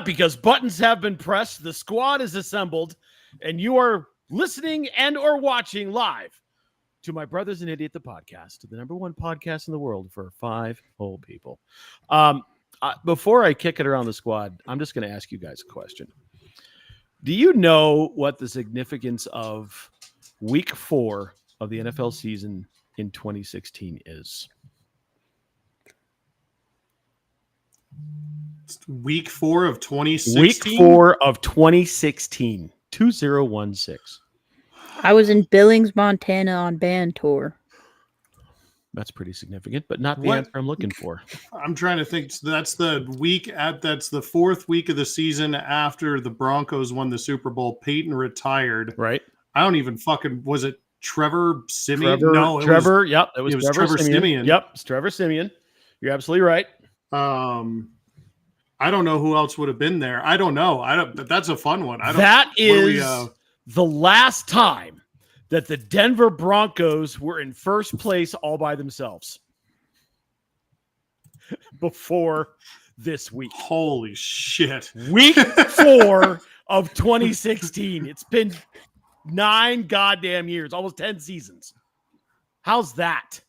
not, because buttons have been pressed, the squad is assembled, and you are listening and or watching live to My Brothers and Idiot, the podcast, the number one podcast in the world for 5 whole people. Before I kick it around the squad, I'm just going to ask you guys a question. Do you know what the significance of week 4 of the NFL season in 2016 is? Week 4 of 2016? Week 4 of 2016. 2016. I was in Billings, Montana on band tour. That's pretty significant, but not the What? answer I'm looking for. I'm trying to think. So that's the fourth week of the season after the Broncos won the Super Bowl. Peyton retired. Right? I don't even was it Trevor Simeon? Trevor. Yep. It was Trevor Simeon. Yep. It's Trevor Simeon. You're absolutely right. I don't know who else would have been there. I don't know. That's a fun one. That is the last time that the Denver Broncos were in first place all by themselves before this week. Holy shit. Week 4 of 2016. It's been 9 goddamn years, almost 10 seasons. How's that?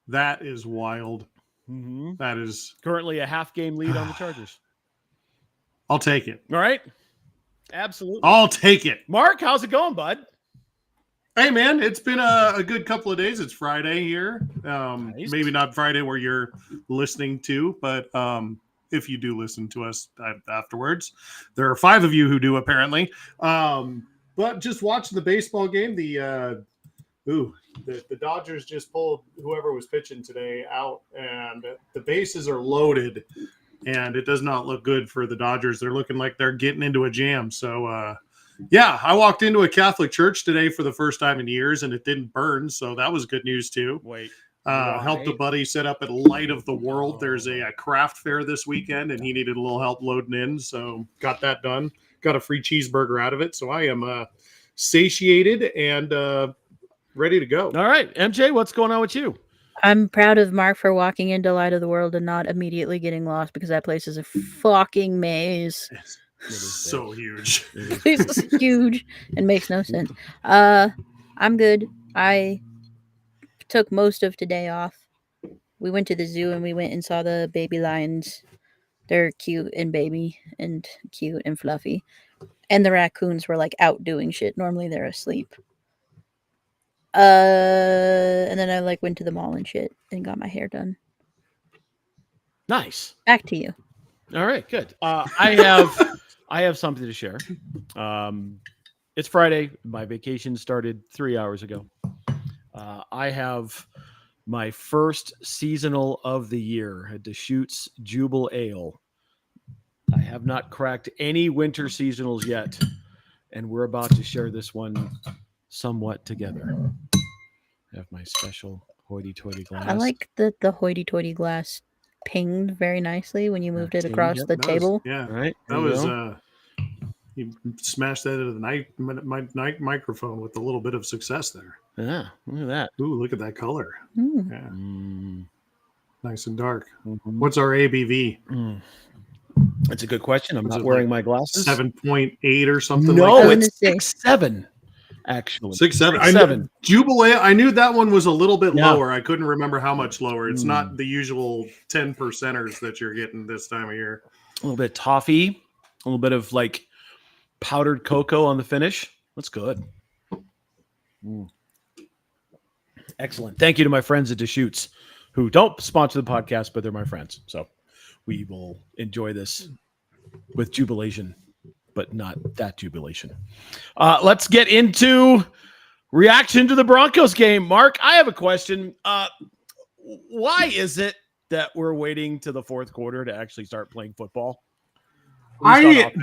That is wild. Mm-hmm. That is currently a half game lead on the Chargers. I'll take it. All right. Absolutely. I'll take it. Mark, how's it going, bud? Hey, man, it's been a good couple of days. It's Friday here. Nice. Maybe not Friday where you're listening to, but if you do listen to us afterwards, there are 5 of you who do apparently. But just watching the baseball game, the Dodgers just pulled whoever was pitching today out, and the bases are loaded, and it does not look good for the Dodgers. They're looking like they're getting into a jam. So, yeah, I walked into a Catholic church today for the first time in years, and it didn't burn, so that was good news too. Helped a buddy set up at Light of the World. There's a craft fair this weekend, and he needed a little help loading in, so got that done. Got a free cheeseburger out of it, so I am satiated and ready to go. All right, MJ, what's going on with you? I'm proud of Mark for walking into Light of the World and not immediately getting lost, because that place is a fucking maze. It is so huge. It's huge and makes no sense. I'm good. I took most of today off. We went to the zoo and we went and saw the baby lions. They're cute and baby and cute and fluffy. And the raccoons were like out doing shit. Normally they're asleep. And then I went to the mall and shit and got my hair done. Nice. Back to you. All right, good. I have something to share. It's Friday. My vacation started 3 hours ago. I have my first seasonal of the year at Deschutes Jubal Ale. I have not cracked any winter seasonals yet, and we're about to share this one somewhat together. I have my special hoity-toity glass. I like the hoity-toity glass pinged very nicely when you moved it across the table. Yeah, right. That was you smashed that into the microphone with a little bit of success there. Yeah, look at that. Ooh, look at that color. Mm. Yeah. Nice and dark. Mm-hmm. What's our ABV? That's a good question. I'm not wearing my glasses. 7.8 or something. No, like that. it's 6.7. Actually, 6.7. 6.7. Jubilee. I knew that one was a little bit lower. I couldn't remember how much lower. It's not the usual 10%ers that you're getting this time of year. A little bit of toffee, a little bit of powdered cocoa on the finish. That's good. Excellent. Thank you to my friends at Deschutes, who don't sponsor the podcast, but they're my friends. So we will enjoy this with jubilation, but not that jubilation. Let's get into reaction to the Broncos game. Mark, I have a question. Why is it that we're waiting to the fourth quarter to actually start playing football? I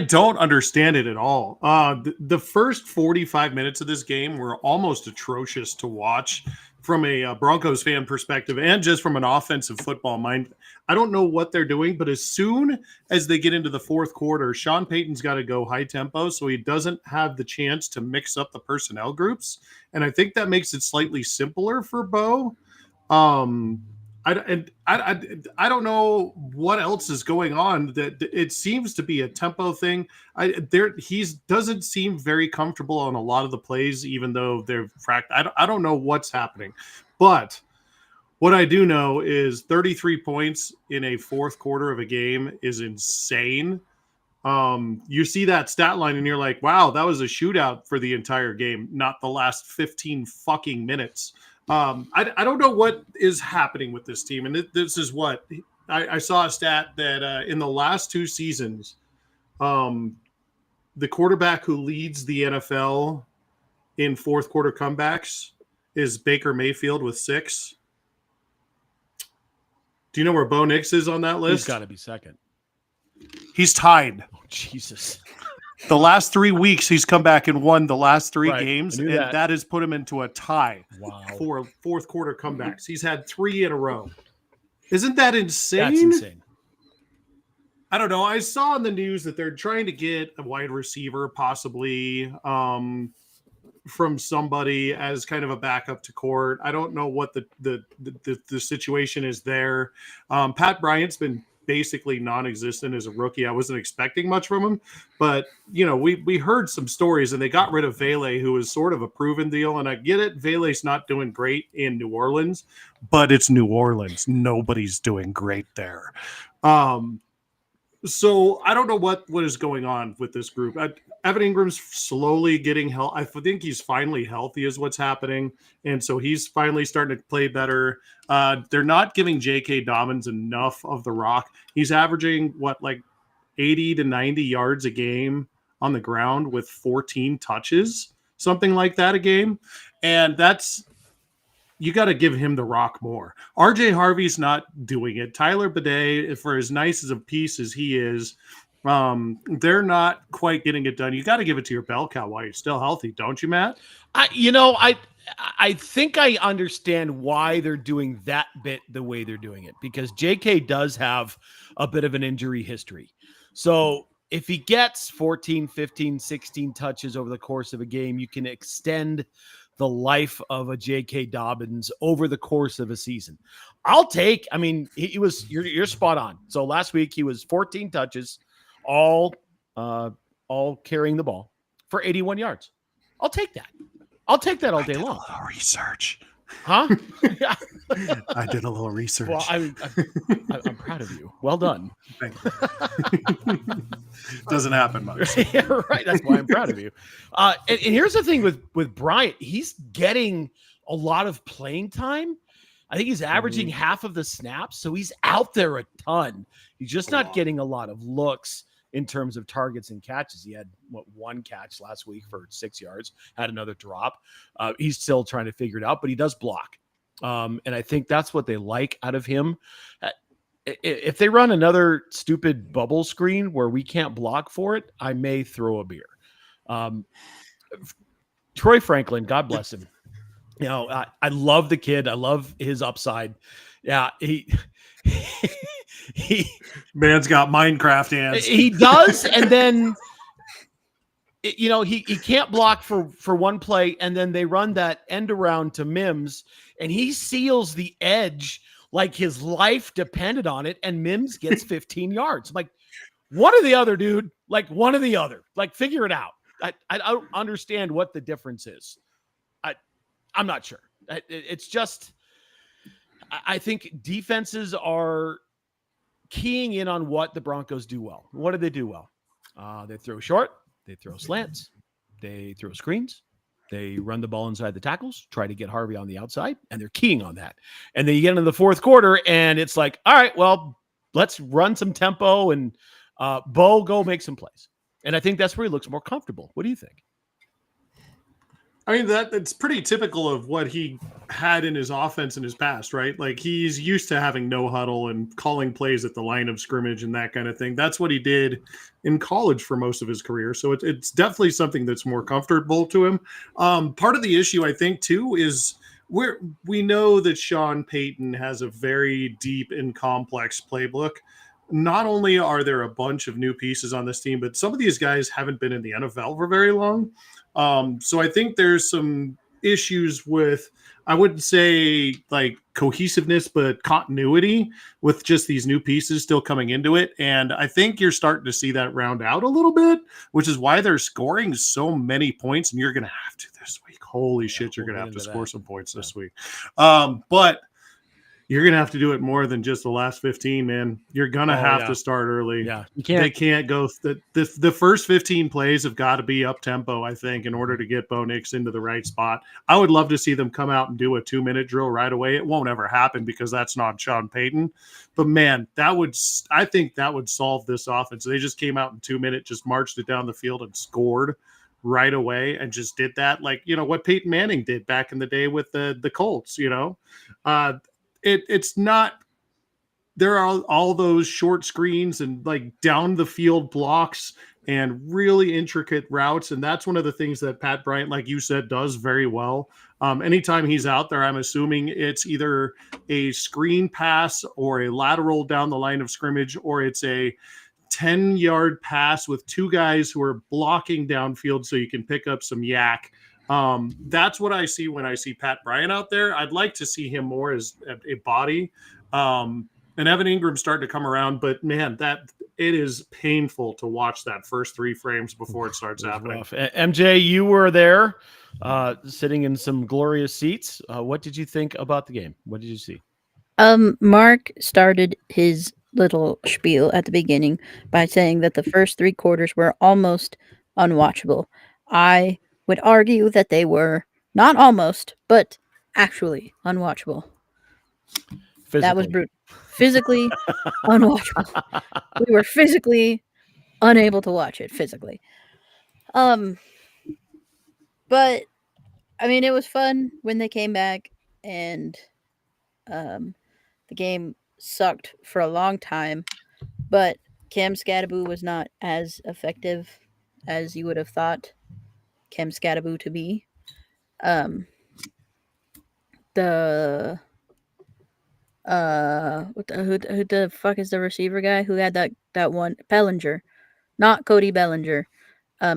don't understand it at all. The first 45 minutes of this game were almost atrocious to watch from a Broncos fan perspective and just from an offensive football mind. I don't know what they're doing, but as soon as they get into the fourth quarter, Sean Payton's got to go high tempo, so he doesn't have the chance to mix up the personnel groups. And I think that makes it slightly simpler for Bo. I don't know what else is going on. That it seems to be a tempo thing. He doesn't seem very comfortable on a lot of the plays, even though they're I don't know what's happening, but what I do know is 33 points in a fourth quarter of a game is insane. You see that stat line and you're like, wow, that was a shootout for the entire game, not the last 15 fucking minutes. I don't know what is happening with this team. And this is what I saw a stat that in the last 2 seasons, the quarterback who leads the NFL in fourth quarter comebacks is Baker Mayfield with 6. Do you know where Bo Nix is on that list? He's got to be second. He's tied. Oh, Jesus. The last 3 weeks, he's come back and won the last 3 Right. games, I and knew that. that has put him into a tie Wow. for fourth quarter comebacks. He's had 3 in a row. Isn't that insane? That's insane. I don't know. I saw in the news that they're trying to get a wide receiver, possibly from somebody as kind of a backup to Court. I don't know what the situation is there. Pat Bryant's been basically non-existent as a rookie. I wasn't expecting much from him, but we heard some stories, and they got rid of Vele, who was sort of a proven deal. And I get it, Vele's not doing great in New Orleans, but it's New Orleans. Nobody's doing great there. So I don't know what is going on with this group. Evan Ingram's slowly getting health. I think he's finally healthy is what's happening. And so he's finally starting to play better. They're not giving J.K. Dobbins enough of the rock. He's averaging, 80 to 90 yards a game on the ground with 14 touches, something like that a game. And you got to give him the rock more. RJ Harvey's not doing it. Tyler Bidet, for as nice as a piece as he is, they're not quite getting it done. You got to give it to your bell cow while you're still healthy, don't you, Matt? I think I understand why they're doing that bit the way they're doing it, because JK does have a bit of an injury history. So if he gets 14, 15, 16 touches over the course of a game, you can extend the life of a J.K. Dobbins over the course of a season. You're spot on. So last week he was 14 touches, all carrying the ball for 81 yards. I'll take that. I'll take that all day long. A little research. Huh? Yeah. I did a little research. Well, I'm proud of you. Well done. Thank you. Doesn't happen much. Yeah, right. That's why I'm proud of you. And here's the thing with Bryant. He's getting a lot of playing time. I think he's averaging half of the snaps, so he's out there a ton. He's just not getting a lot of looks in terms of targets and catches. He had one catch last week for 6 yards, had another drop. He's still trying to figure it out, but he does block. And I think that's what they like out of him. If they run another stupid bubble screen where we can't block for it, I may throw a beer. Troy Franklin, God bless him. I love the kid. I love his upside. Yeah, he man's got Minecraft hands. He does, and then he can't block for one play, and then they run that end around to Mims, and he seals the edge like his life depended on it, and Mims gets 15 yards. I'm like, one or the other, dude. Like one or the other. Like figure it out. I don't understand what the difference is. I'm not sure. It's just, I think defenses are keying in on what the Broncos do well. What do they do well? They throw short, they throw slants, they throw screens, they run the ball inside the tackles, try to get Harvey on the outside, and they're keying on that. And then you get into the fourth quarter, and it's like, all right, well, let's run some tempo, and Bo, go make some plays. And I think that's where he looks more comfortable. What do you think? I mean, that's pretty typical of what he had in his offense in his past, right? Like he's used to having no huddle and calling plays at the line of scrimmage and that kind of thing. That's what he did in college for most of his career. So it's definitely something that's more comfortable to him. Part of the issue, I think, too, is we know that Sean Payton has a very deep and complex playbook. Not only are there a bunch of new pieces on this team, but some of these guys haven't been in the NFL for very long. So I think there's some issues with, I wouldn't say like cohesiveness, but continuity with just these new pieces still coming into it. And I think you're starting to see that round out a little bit, which is why they're scoring so many points. And you're going to have to this week. Holy shit, you're we'll going to get have to into score that. some points this week. But you're going to have to do it more than just the last 15, man. You're going to have to start early. Yeah, you They can't. can't go. The first 15 plays have got to be up tempo, I think, in order to get Bo Nix into the right spot. I would love to see them come out and do a 2-minute drill right away. It won't ever happen because that's not Sean Payton. But man, I think that would solve this offense. They just came out in 2 minutes, just marched it down the field and scored right away and just did that. Like, what Peyton Manning did back in the day with the Colts, it's not, there are all those short screens and like down the field blocks and really intricate routes. And that's one of the things that Pat Bryant, like you said, does very well. Anytime he's out there, I'm assuming it's either a screen pass or a lateral down the line of scrimmage, or it's a 10-yard pass with two guys who are blocking downfield so you can pick up some yak. That's what I see when I see Pat Bryant out there. I'd like to see him more as a body. And Evan Ingram's starting to come around, but man, it is painful to watch that first 3 frames before it starts happening. Rough. MJ, you were there, sitting in some glorious seats. What did you think about the game? What did you see? Mark started his little spiel at the beginning by saying that the first 3 quarters were almost unwatchable. I would argue that they were not almost, but actually unwatchable. Physically. That was brutal. Physically unwatchable. We were physically unable to watch it physically. But I mean, it was fun when they came back, and the game sucked for a long time, but Cam Scattaboo was not as effective as you would have thought Cam Scattaboo to be. Who the fuck is the receiver guy who had that one? Bellinger, not Cody Bellinger.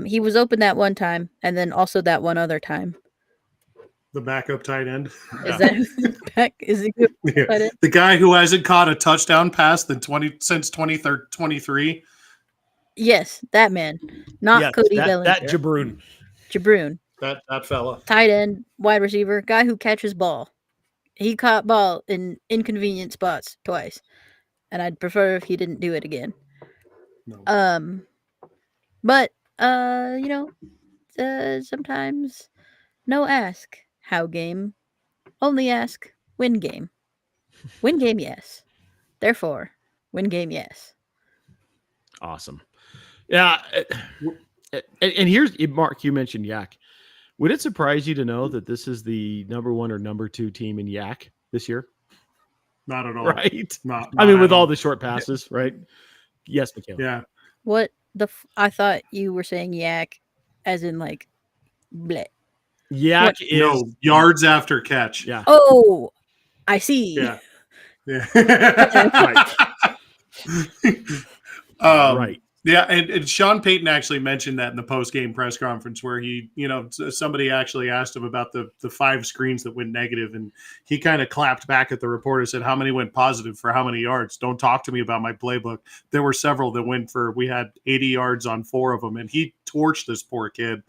He was open that one time, and then also that one other time. The backup tight end. Is that back? Is he good? Yeah. The guy who hasn't caught a touchdown pass since 2023. Yes, that man, not Cody Bellinger. That Jabroon. That fella. Tight end, wide receiver, guy who catches ball. He caught ball in inconvenient spots twice, and I'd prefer if he didn't do it again. No. But sometimes no ask how game, only ask win game. Win game, yes. Therefore, win game, yes. Awesome. Yeah. And here's, Mark, you mentioned Yak. Would it surprise you to know that this is the number 1 or number 2 team in Yak this year? Not at all. Right. Not I mean, with all all the short passes, right? Yes, Michaela. Yeah. What I thought you were saying yak as in like bleh. Yak is No, yards after catch. Yeah. Oh, I see. Yeah. Yeah. Right. Yeah, and Sean Payton actually mentioned that in the post-game press conference where he, somebody actually asked him about the 5 screens that went negative, and he kind of clapped back at the reporter, said, how many went positive for how many yards? Don't talk to me about my playbook. There were several that we had 80 yards on 4 of them, and he torched this poor kid.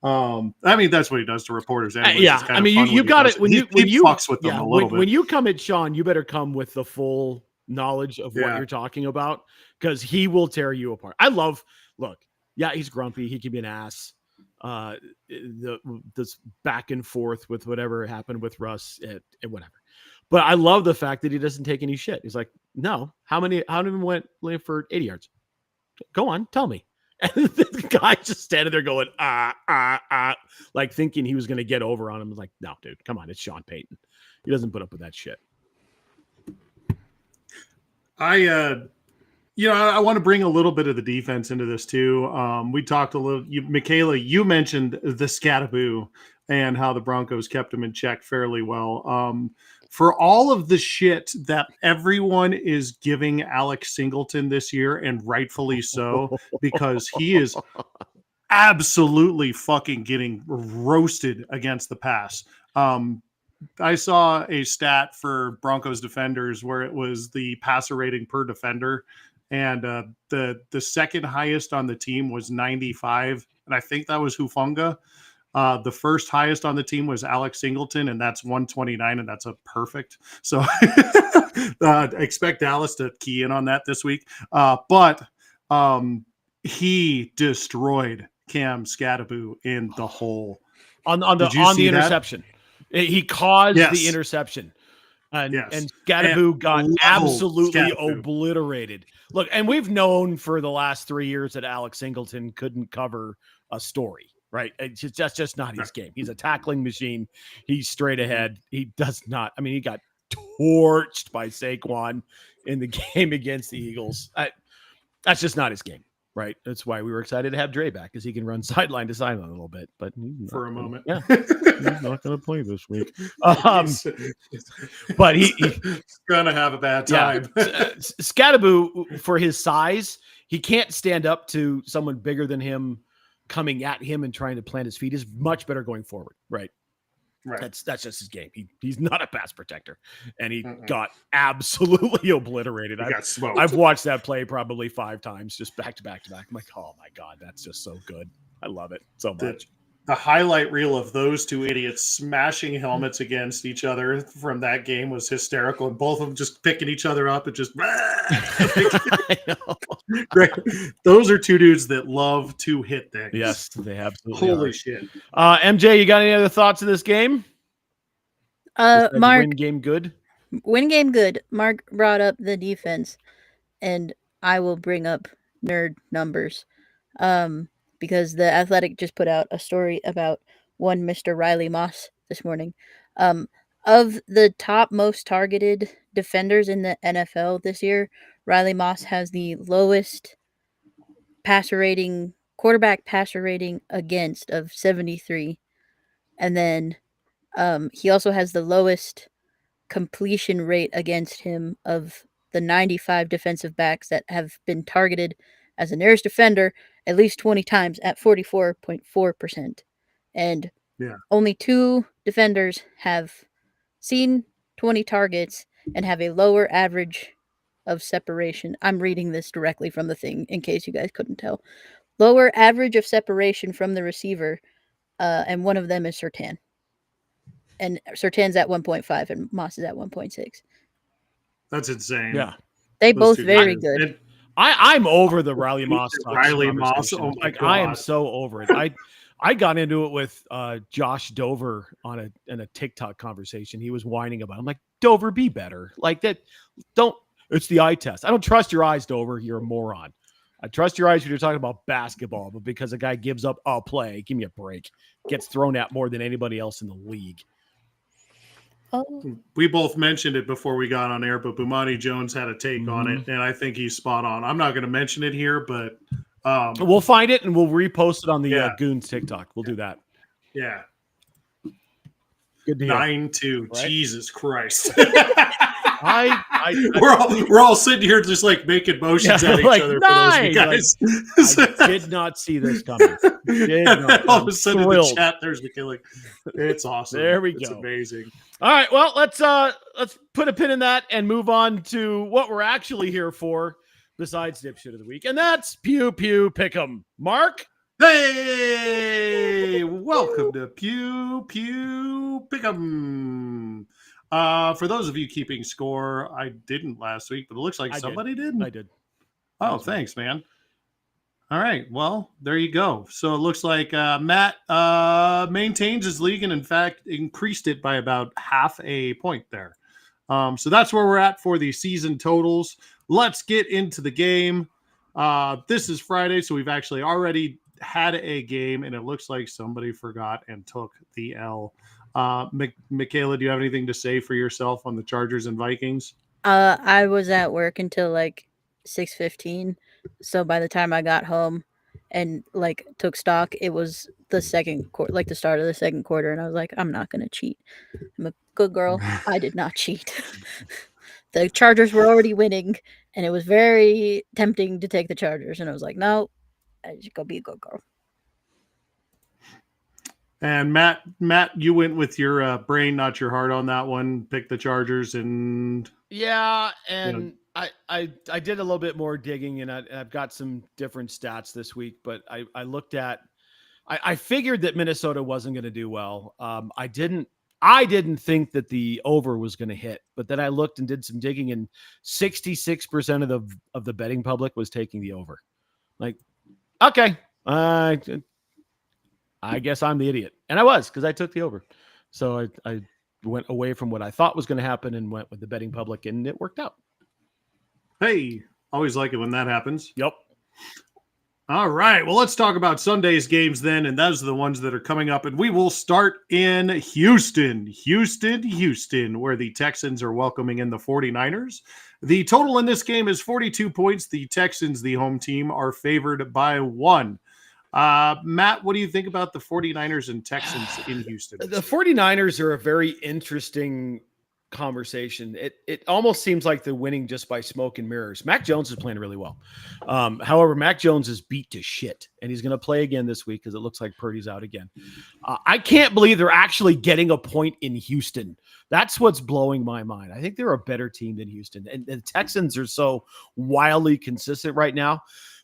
I mean, that's what he does to reporters. Anyways. Yeah, I mean, you got it when you fucks with them a little bit. When you come at Sean, you better come with the full knowledge of what you're talking about, because he will tear you apart. He's grumpy. He can be an ass. This back and forth with whatever happened with Russ and whatever. But I love the fact that he doesn't take any shit. He's like, no, how many went for 80 yards? Go on, tell me. And the guy's just standing there going, like thinking he was going to get over on him. Like, no, dude, come on. It's Sean Payton. He doesn't put up with that shit. I want to bring a little bit of the defense into this too. We talked a little, Michaela, you mentioned the Scattaboo and how the Broncos kept him in check fairly well. For all of the shit that everyone is giving Alex Singleton this year, and rightfully so, because he is absolutely fucking getting roasted against the pass. I saw a stat for Broncos defenders where it was the passer rating per defender, and the second highest on the team was 95, and I think that was Hufanga. The first highest on the team was Alex Singleton, and that's 129, and that's a perfect. So expect Dallas to key in on that this week. But he destroyed Cam Scatterbo in the hole. on Did you the see that? interception. He caused Yes. the interception. And Yes. and Scatterbo got leveled absolutely Scatterbo. obliterated. Look, and we've known for the last 3 years that Alex Singleton couldn't cover a story, right? That's just not his game. He's a tackling machine. He's straight ahead. He does not. I mean, he got torched by Saquon in the game against the Eagles. That's just not his game, right? That's why we were excited to have Dre back, because he can run sideline to sideline a little bit. But For a moment. yeah, he's not going to play this week. But he's gonna have a bad time. Scatterbo, for his size, he can't stand up to someone bigger than him coming at him and trying to plant his feet. Is much better going forward, right? Right. That's just his game. He's not a pass protector, and he got absolutely obliterated. He got smoked. I've watched that play probably 5 times, just back to back to back. I'm like, oh my god, that's just so good. I love it so much. The highlight reel of those two idiots smashing helmets against each other from that game was hysterical, and both of them just picking each other up and just. I know. Right. Those are two dudes that love to hit things. Yes, they absolutely Holy are. shit. MJ, you got any other thoughts of this game? Besides Mark, win game good. win game good. Mark brought up the defense, and I will bring up nerd numbers. Because the Athletic just put out a story about one Mr. Riley Moss this morning. Of the top most targeted defenders in the NFL this year, Riley Moss has the lowest quarterback passer rating against of 73. And then he also has the lowest completion rate against him of the 95 defensive backs that have been targeted as a nearest defender at least 20 times at 44.4%. And only 2 defenders have seen 20 targets and have a lower average of separation. I'm reading this directly from the thing in case you guys couldn't tell. Lower average of separation from the receiver, and one of them is Surtain. And Surtain's at 1.5 and Moss is at 1.6. That's insane. Yeah. They Those both two very guys. good. And I'm over the Riley Moss. Riley Moss, conversation. oh my Like, I am God. so over it. I got into it with Josh Dover in a TikTok conversation. He was whining about it. I'm like, Dover, be better. Like that. It's the eye test. I don't trust your eyes, Dover. You're a moron. I trust your eyes when you're talking about basketball, but because a guy gives up a play, give me a break. Gets thrown at more than anybody else in the league. Oh, we both mentioned it before we got on air, but Bomani Jones had a take on it, and I think he's spot on. I'm not going to mention it here, but We'll find it and we'll repost it on the Yeah. Goons TikTok. We'll do that. yeah, Good deal. 9-2. Right? Jesus Christ. we're all sitting here just like making motions Yeah, at each like, other for those of you nice. guys. I did not see this coming. Did not. All of I'm a sudden in thrilled. the chat, there's Michaela. It's awesome. There we It's go. amazing. All right, well, let's put a pin in that and move on to what we're actually here for, besides Dipshit of the Week, and that's Pew Pew Pick'em. Mark? Hey, welcome to Pew Pew Pick'em. For those of you keeping score, I didn't last week, but it looks like I did. somebody did. I did. Oh, That's right. thanks, man. All right, well, there you go. So it looks like Matt maintains his league and, in fact, increased it by about half a point there. So that's where we're at for the season totals. Let's get into the game. This is Friday, so we've actually already had a game, and it looks like somebody forgot and took the L. Michaela, do you have anything to say for yourself on the Chargers and Vikings? I was at work until like 6:15, so by the time I got home and like took stock, it was the second quarter, like the start of the second quarter, and I was like, I'm not gonna cheat. I'm a good girl. I did not cheat. The Chargers were already winning, and it was very tempting to take the Chargers, and I was like, no, I should go be a good girl. And Matt, you went with your brain, not your heart on that one. Pick the Chargers, and Yeah, and I did a little bit more digging, and I've got some different stats this week. But I looked at, I figured that Minnesota wasn't going to do well. I didn't think that the over was going to hit, but then I looked and did some digging, and 66% of the betting public was taking the over. Like, okay, I guess I'm the idiot, and I was, because I took the over. So I went away from what I thought was going to happen and went with the betting public, and it worked out. hey, always like it when that happens. Yep. All right. Well, let's talk about Sunday's games then. And those are the ones that are coming up. And we will start in Houston, where the Texans are welcoming in the 49ers. The total in this game is 42 points. The Texans, the home team, are favored by 1. Matt, what do you think about the 49ers and Texans in Houston? The 49ers are a very interesting conversation. It almost seems like they're winning just by smoke and mirrors. Mac Jones is playing really well. However, Mac Jones is beat to shit, and he's going to play again this week because it looks like Purdy's out again. I can't believe they're actually getting a point in Houston. That's what's blowing my mind. I think they're a better team than Houston, and the Texans are so wildly consistent right now.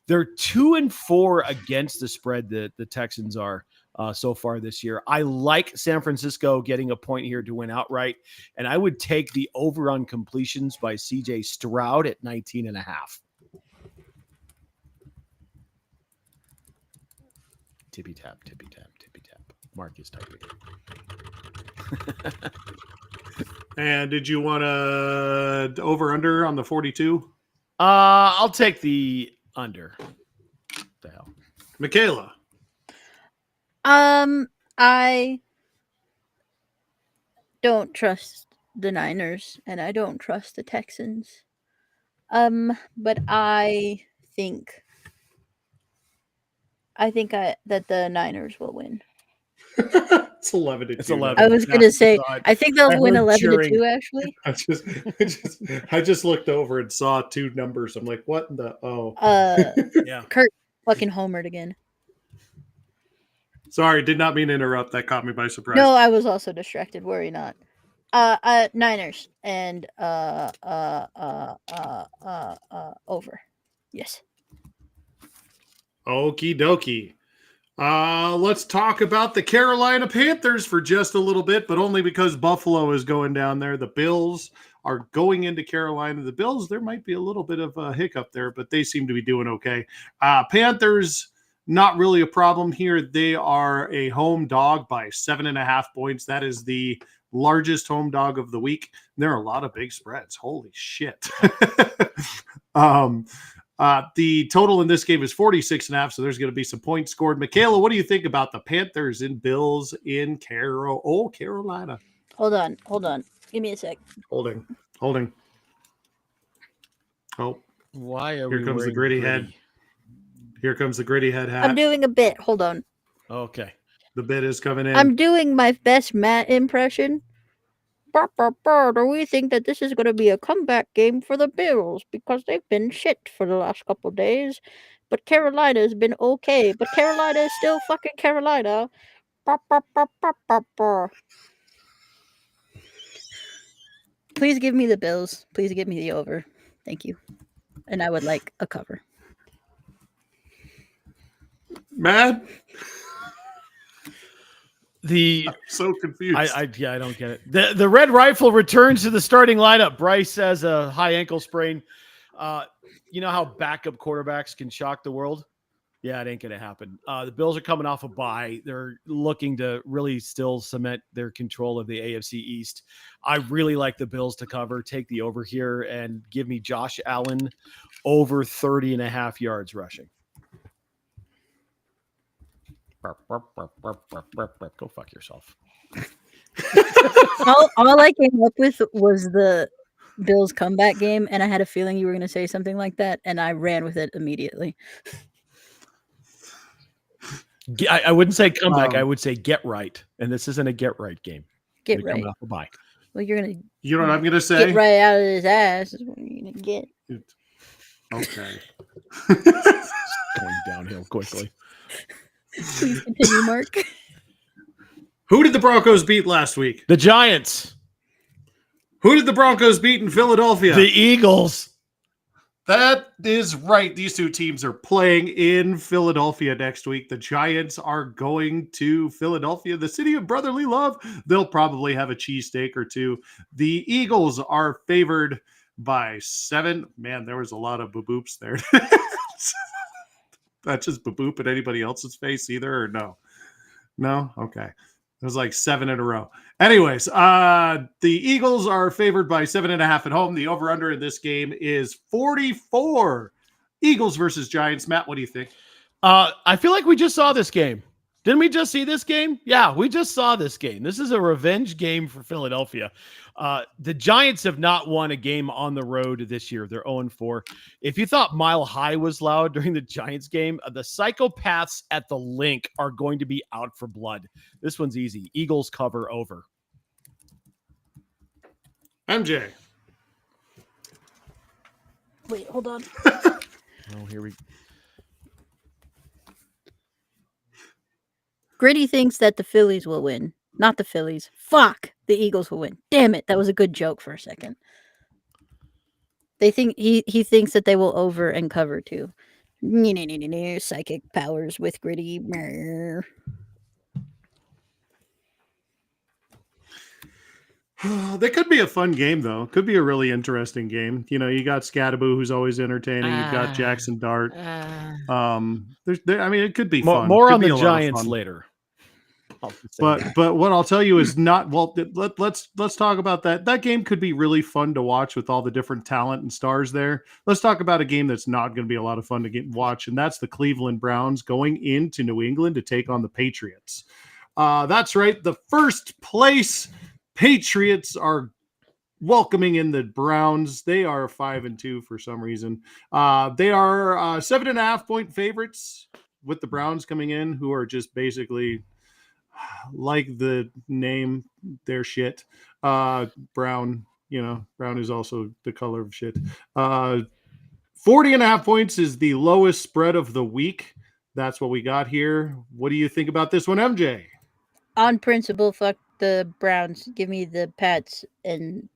They're 2-4 against the spread that the Texans are so far this year. I like San Francisco getting a point here to win outright, and I would take the over on completions by CJ Stroud at 19.5. Tippy tap, tippy tap, tippy tap. Mark is typing. And did you want to over under on the 42? I'll take the under. What the hell? Michaela. I don't trust the Niners and I don't trust the Texans. But I think that the Niners will win. It's 11 to 2. It's 11. I was gonna say I think they'll win heard 11-2 actually. I just looked over and saw 2 numbers. I'm like, what in the Yeah. Kurt fucking homered again. Sorry, did not mean to interrupt. That caught me by surprise. No, I was also distracted. Worry not. Niners and over. Yes. Okie dokie. Let's talk about the Carolina Panthers for just a little bit, but only because Buffalo is going down there. The Bills are going into Carolina. The Bills, there might be a little bit of a hiccup there, but they seem to be doing okay. Panthers, not really a problem here. They are a home dog by 7.5 points. That is the largest home dog of the week. There are a lot of big spreads. Holy shit. The total in this game is 46.5, so there's going to be some points scored. Michaela, what do you think about the Panthers and Bills in Carolina? Hold on. Give me a sec. Holding. Oh, Why are here comes the gritty head. Here comes the gritty head hat. I'm doing a bit. Hold on. Okay. The bit is coming in. I'm doing my best Matt impression. Do we think that this is going to be a comeback game for the Bills because they've been shit for the last couple of days? But Carolina's been okay. But Carolina is still fucking Carolina. Please give me the Bills. Please give me the over. Thank you. And I would like a cover. Matt? I'm so confused. I don't get it. The Red Rifle returns to the starting lineup. Bryce has a high ankle sprain. You know how backup quarterbacks can shock the world? Yeah, it ain't going to happen. The Bills are coming off a bye. They're looking to really still cement their control of the AFC East. I really like the Bills to cover, take the over here, and give me Josh Allen over 30.5 yards rushing. Go fuck yourself. all I came up with was the Bills comeback game, and I had a feeling you were going to say something like that, and I ran with it immediately. I wouldn't say comeback. I would say get right, and this isn't a get right game. Get right. Off a bye. Well, you're gonna. You know what I'm going to say? Get right out of his ass is what you're gonna get. Okay. Going downhill quickly. Please continue, Mark. Who did the Broncos beat last week? The Giants. Who did the Broncos beat in Philadelphia? The Eagles. That is right. These two teams are playing in Philadelphia next week. The Giants are going to Philadelphia, the city of brotherly love. They'll probably have a cheesesteak or two. The Eagles are favored by 7. Man, there was a lot of boops there. Not just boop at anybody else's face either, or no? No? Okay. It was like 7 in a row. Anyways, the Eagles are favored by 7.5 at home. The over-under in this game is 44. Eagles versus Giants. Matt, what do you think? I feel like we just saw this game. Didn't we just see this game? Yeah, we just saw this game. This is a revenge game for Philadelphia. The Giants have not won a game on the road this year. They're 0-4. If you thought Mile High was loud during the Giants game, the psychopaths at the link are going to be out for blood. This one's easy. Eagles cover over. MJ. Wait, hold on. Oh, here we Gritty thinks that the Phillies will win. Not the Phillies. Fuck. The Eagles will win. Damn it. That was a good joke for a second. They think he thinks that they will over and cover too. Psychic powers with Gritty. That could be a fun game, though. Could be a really interesting game. You know, you got Scattaboo, who's always entertaining. You've got Jackson Dart. I mean, it could be fun. More Could on be the a lot of Giants fun. later. But what I'll tell you is not well. Let's talk about that. That game could be really fun to watch with all the different talent and stars there. Let's talk about a game that's not going to be a lot of fun to watch, and that's the Cleveland Browns going into New England to take on the Patriots. That's right. The first place Patriots are welcoming in the Browns. They are 5-2 for some reason. They are 7.5 point favorites with the Browns coming in, who are just basically, like the name, they're shit. Brown, brown is also the color of shit. 40.5 points is the lowest spread of the week. That's what we got here. What do you think about this one, MJ? On principle, fuck the Browns. Give me the Pats and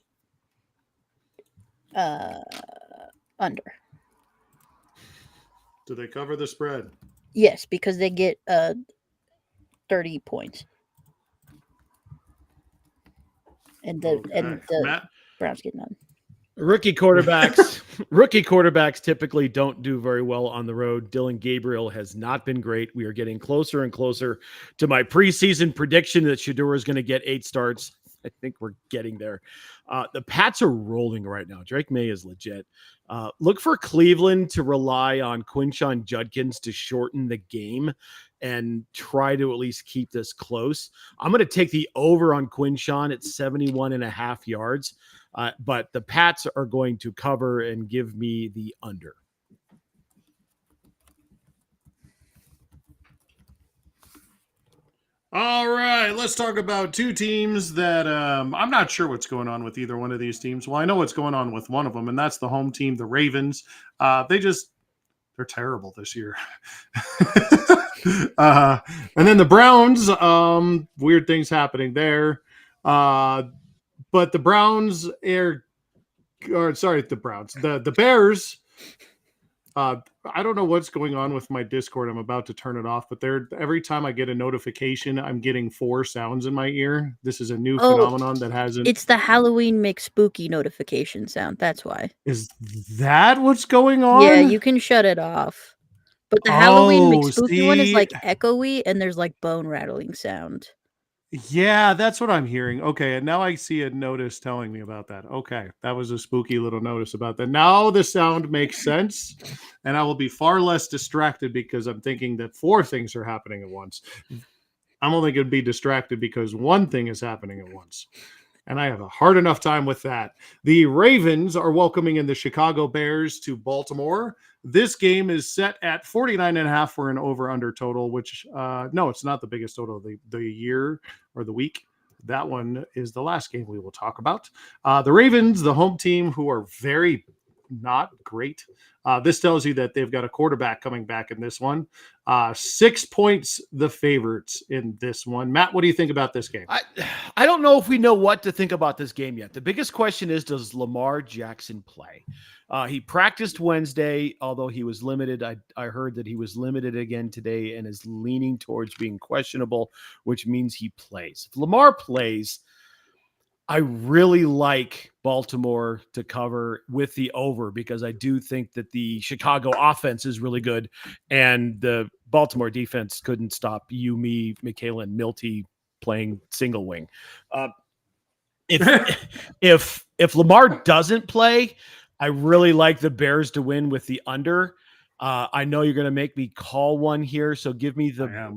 under. Do they cover the spread? Yes, because they get 30 points. And the Matt? Browns get none. Rookie quarterbacks typically don't do very well on the road. Dylan Gabriel has not been great. We are getting closer and closer to my preseason prediction that Shedeur is going to get 8 starts. I think we're getting there. The Pats are rolling right now. Drake May is legit. Look for Cleveland to rely on Quinshon Judkins to shorten the game and try to at least keep this close. I'm going to take the over on Quinshon at 71.5 yards. But the Pats are going to cover and give me the under. All right, let's talk about two teams that I'm not sure what's going on with either one of these teams. Well, I know what's going on with one of them, and that's the home team, the Ravens. They're terrible this year. And then the Browns, weird things happening there. But the Browns the Bears. I don't know what's going on with my Discord. I'm about to turn it off, but every time I get a notification, I'm getting 4 sounds in my ear. This is a new phenomenon that hasn't. It's the Halloween McSpooky notification sound. That's why. Is that what's going on? Yeah, you can shut it off. But the Halloween McSpooky one is like echoey, and there's like bone rattling sound. Yeah, that's what I'm hearing. Okay, and now I see a notice telling me about that. Okay, that was a spooky little notice about that. Now the sound makes sense, and I will be far less distracted because I'm thinking that 4 things are happening at once. I'm only going to be distracted because 1 thing is happening at once, and I have a hard enough time with that. The Ravens are welcoming in the Chicago Bears to Baltimore. This game is set at 49.5 for an over-under total, which, no, it's not the biggest total of the year or the week. That one is the last game we will talk about. The Ravens, the home team, who are very not great. This tells you that they've got a quarterback coming back in this one. 6 points, the favorites in this one. Matt, what do you think about this game? I don't know if we know what to think about this game yet. The biggest question is, does Lamar Jackson play? He practiced Wednesday, although he was limited. I heard that he was limited again today and is leaning towards being questionable, which means he plays. If Lamar plays, I really like Baltimore to cover with the over because I do think that the Chicago offense is really good and the Baltimore defense couldn't stop you, me, Michaela, and Milty playing single wing. If Lamar doesn't play, I really like the Bears to win with the under. I know you're going to make me call one here, so give me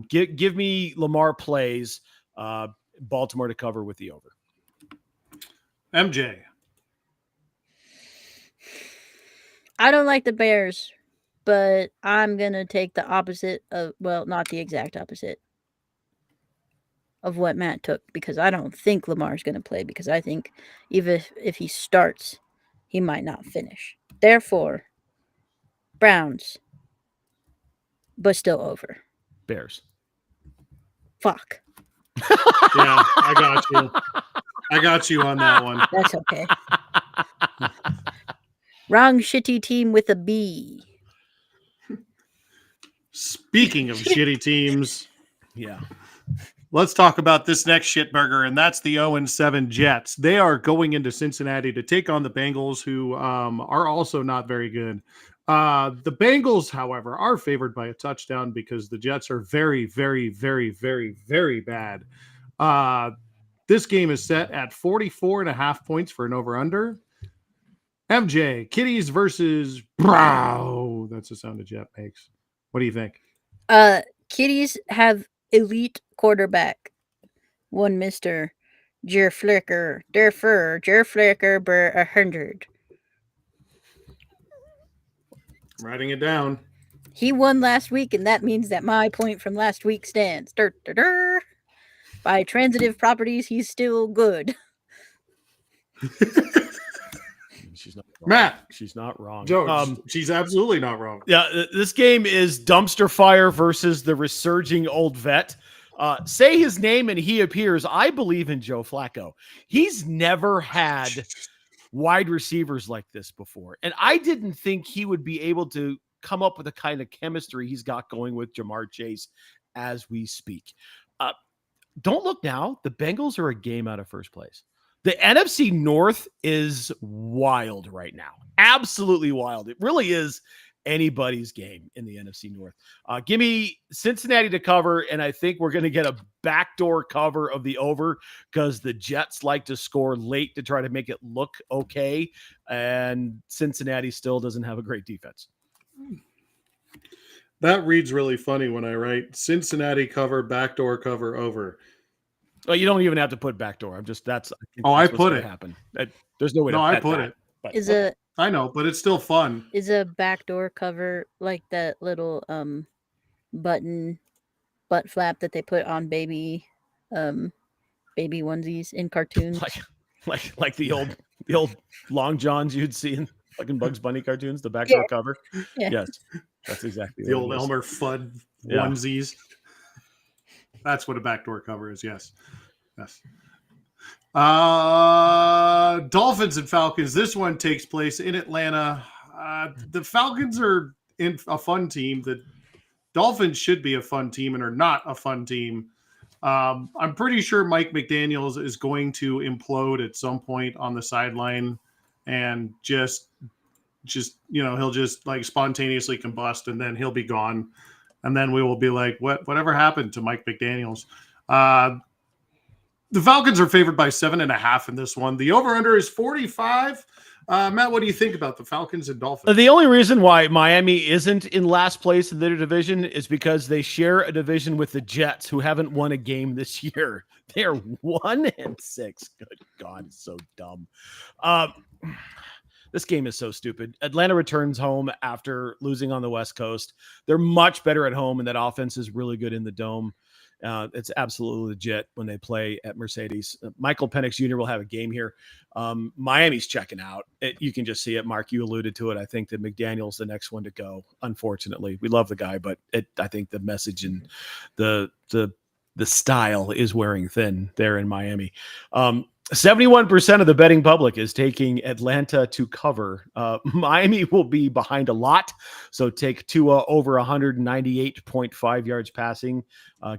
give me Lamar plays, Baltimore to cover with the over. MJ. I don't like the Bears, but I'm going to take the opposite of, well, not the exact opposite of what Matt took because I don't think Lamar's going to play because I think even if he starts, he might not finish. Therefore, Browns, but still over. Bears. Fuck. Yeah, I got you. I got you on that one. That's okay. Wrong shitty team with a B. Speaking of shitty teams, Yeah. let's talk about this next shitburger, and that's the 0-7 Jets. They are going into Cincinnati to take on the Bengals, who are also not very good. The Bengals, however, are favored by a touchdown because the Jets are very, very, very, very, very bad. This game is set at 44.5 points for an over-under. MJ, Kitties versus Brow. That's the sound a Jet makes. What do you think? Kitties have elite quarterback. One Mr. Jerflicker, Jerflicker, Burr 100. I'm writing it down. He won last week, and that means that my point from last week stands. Dur, dur, dur. By transitive properties, he's still good. She's not wrong. Matt. She's not wrong. Joe, she's absolutely not wrong. Yeah, this game is dumpster fire versus the resurging old vet. Say his name and he appears. I believe in Joe Flacco. He's never had wide receivers like this before. And I didn't think he would be able to come up with the kind of chemistry he's got going with Jamar Chase as we speak. Don't look now. The Bengals are a game out of first place. The NFC North is wild right now. Absolutely wild. It really is anybody's game in the NFC North. Give me Cincinnati to cover, and I think we're going to get a backdoor cover of the over because the Jets like to score late to try to make it look okay, and Cincinnati still doesn't have a great defense. That reads really funny when I write Cincinnati cover, backdoor cover, over. Well, you don't even have to put backdoor. I put it. Happen. There's no way. No, to I put that, it. But I know, but it's still fun. Is a backdoor cover like that little button butt flap that they put on baby onesies in cartoons? like the old long johns you'd see in fucking Bugs Bunny cartoons, the backdoor cover. Yeah. Yes, that's exactly the old Elmer Fudd onesies. That's what a backdoor cover is. Yes. Dolphins and Falcons. This one takes place in Atlanta. The Falcons are in a fun team. The Dolphins should be a fun team and are not a fun team. I'm pretty sure Mike McDaniels is going to implode at some point on the sideline and just he'll just like spontaneously combust and then he'll be gone. And then we will be like, whatever happened to Mike McDaniels? The Falcons are favored by 7.5 in this one. The over-under is 45. Matt, what do you think about the Falcons and Dolphins? The only reason why Miami isn't in last place in their division is because they share a division with the Jets, who haven't won a game this year. They are 1-6. Good God, it's so dumb. This game is so stupid. Atlanta returns home after losing on the West Coast. They're much better at home, and that offense is really good in the dome. It's absolutely legit when they play at Mercedes. Michael Penix Jr. will have a game here. Miami's checking out. You can just see it. Mark, you alluded to it. I think that McDaniel's the next one to go. Unfortunately, we love the guy, but I think the message and the style is wearing thin there in Miami. 71% of the betting public is taking Atlanta to cover. Miami will be behind a lot, so take Tua over 198.5 yards passing.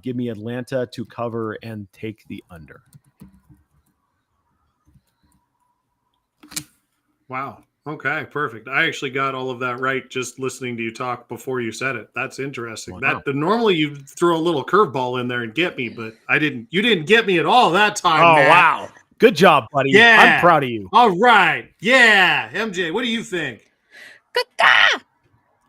Give me Atlanta to cover and take the under. Wow. Okay, perfect. I actually got all of that right just listening to you talk before you said it. That's interesting. Wow. Normally you throw a little curveball in there and get me, but I didn't. You didn't get me at all that time. Oh, Matt. wow. Good job, buddy. Yeah. I'm proud of you. All right. Yeah. MJ, what do you think?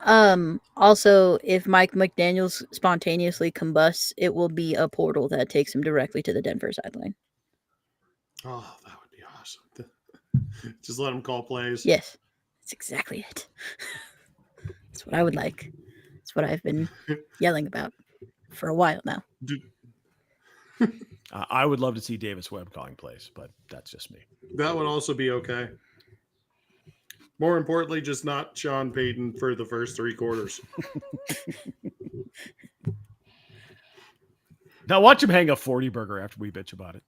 Also, if Mike McDaniels spontaneously combusts, it will be a portal that takes him directly to the Denver sideline. Oh, that would be awesome. Just let him call plays. Yes, that's exactly it. That's what I would like. That's what I've been yelling about for a while now. I would love to see Davis Webb calling plays, but that's just me. That would also be okay. More importantly, just not Sean Payton for the first 3 quarters. Now watch him hang a 40 burger after we bitch about it.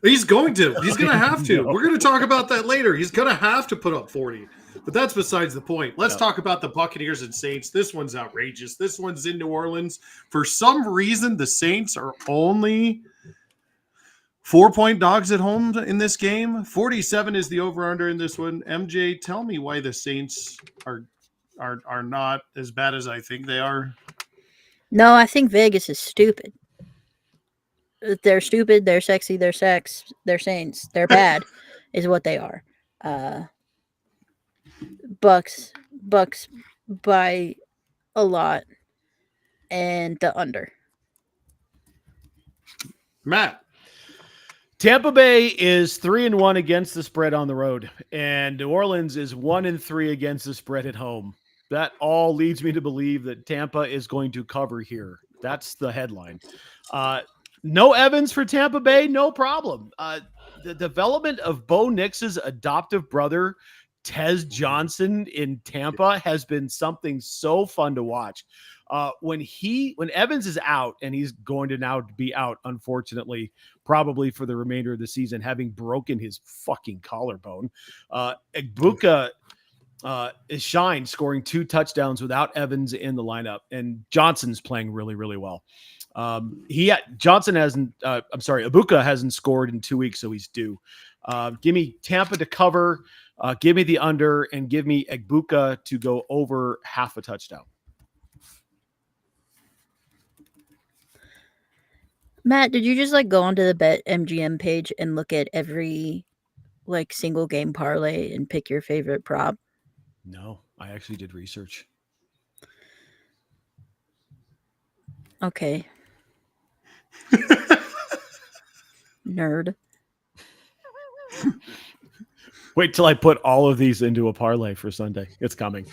He's going to. He's going to have to. No. We're going to talk about that later. He's going to have to put up 40. But that's besides the point. Let's talk about the Buccaneers and Saints. This one's outrageous. This one's in New Orleans. For some reason, the Saints are only 4-point dogs at home in this game. 47 is the over-under in this one. MJ, tell me why the Saints are not as bad as I think they are. No, I think Vegas is stupid. They're stupid, they're sexy, they're they're Saints, they're bad, is what they are. Bucks by a lot, and the under. Matt. Tampa Bay is 3-1 against the spread on the road, and New Orleans is 1-3 against the spread at home. That all leads me to believe that Tampa is going to cover here. That's the headline. No Evans for Tampa Bay, no problem. The development of Bo Nix's adoptive brother, Tez Johnson, in Tampa has been something so fun to watch. When Evans is out, and he's going to now be out, unfortunately, probably for the remainder of the season, having broken his fucking collarbone, Egbuka is shined, scoring 2 touchdowns without Evans in the lineup, and Johnson's playing really, really well. Egbuka hasn't scored in 2 weeks, so he's due. Give me Tampa to cover, give me the under, and give me Egbuka to go over half a touchdown. Matt, did you just go onto the BetMGM page and look at every single game parlay and pick your favorite prop? No, I actually did research. Okay. Nerd. Wait till I put all of these into a parlay for Sunday. It's coming.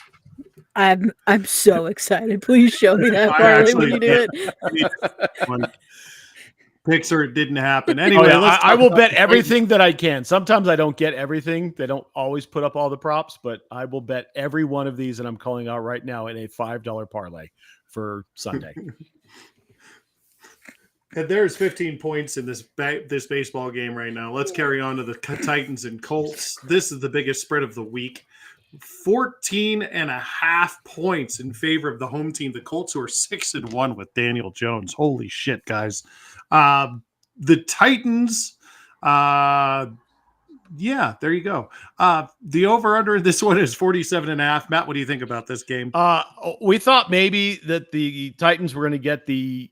I'm so excited. Please show me that parlay when you do it. Pixar didn't happen. Anyway, I will bet everything that I can. Sometimes I don't get everything. They don't always put up all the props, but I will bet every one of these that I'm calling out right now in a $5 parlay for Sunday. And there's 15 points in this baseball game right now. Let's carry on to the Titans and Colts. This is the biggest spread of the week. 14.5 points in favor of the home team. The Colts, who are 6-1 with Daniel Jones. Holy shit, guys. The Titans, there you go. The over-under in this one is 47.5. Matt, what do you think about this game? We thought maybe that the Titans were going to get the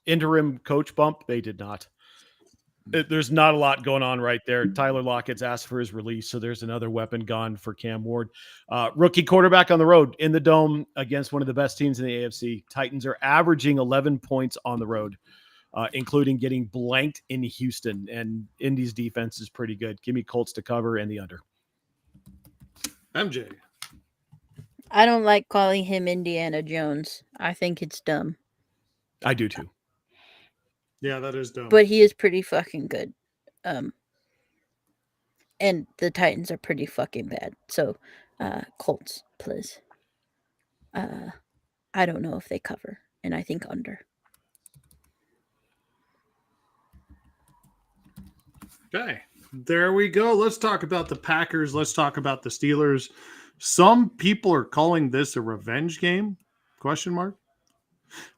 interim coach bump. They did not. There's not a lot going on right there. Tyler Lockett's asked for his release, so there's another weapon gone for Cam Ward. Rookie quarterback on the road in the Dome against one of the best teams in the AFC. Titans are averaging 11 points on the road, including getting blanked in Houston, and Indy's defense is pretty good. Give me Colts to cover and the under. MJ. I don't like calling him Indiana Jones. I think it's dumb. I do too. Yeah, that is dumb. but he is pretty fucking good. And the Titans are pretty fucking bad. So, Colts, please. I don't know if they cover, and I think under. Okay, there we go. Let's talk about the Packers. Let's talk about the Steelers. Some people are calling this a revenge game? Question mark.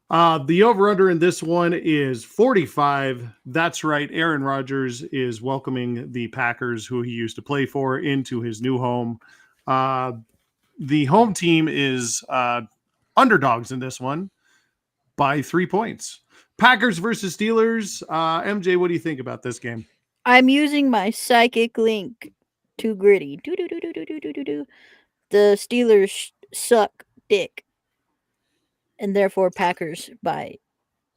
The over-under in this one is 45. That's right. Aaron Rodgers is welcoming the Packers, who he used to play for, into his new home. The home team is underdogs in this one by 3 points. Packers versus Steelers. MJ, what do you think about this game? I'm using my psychic link to Gritty. Do. The Steelers suck dick, and therefore Packers by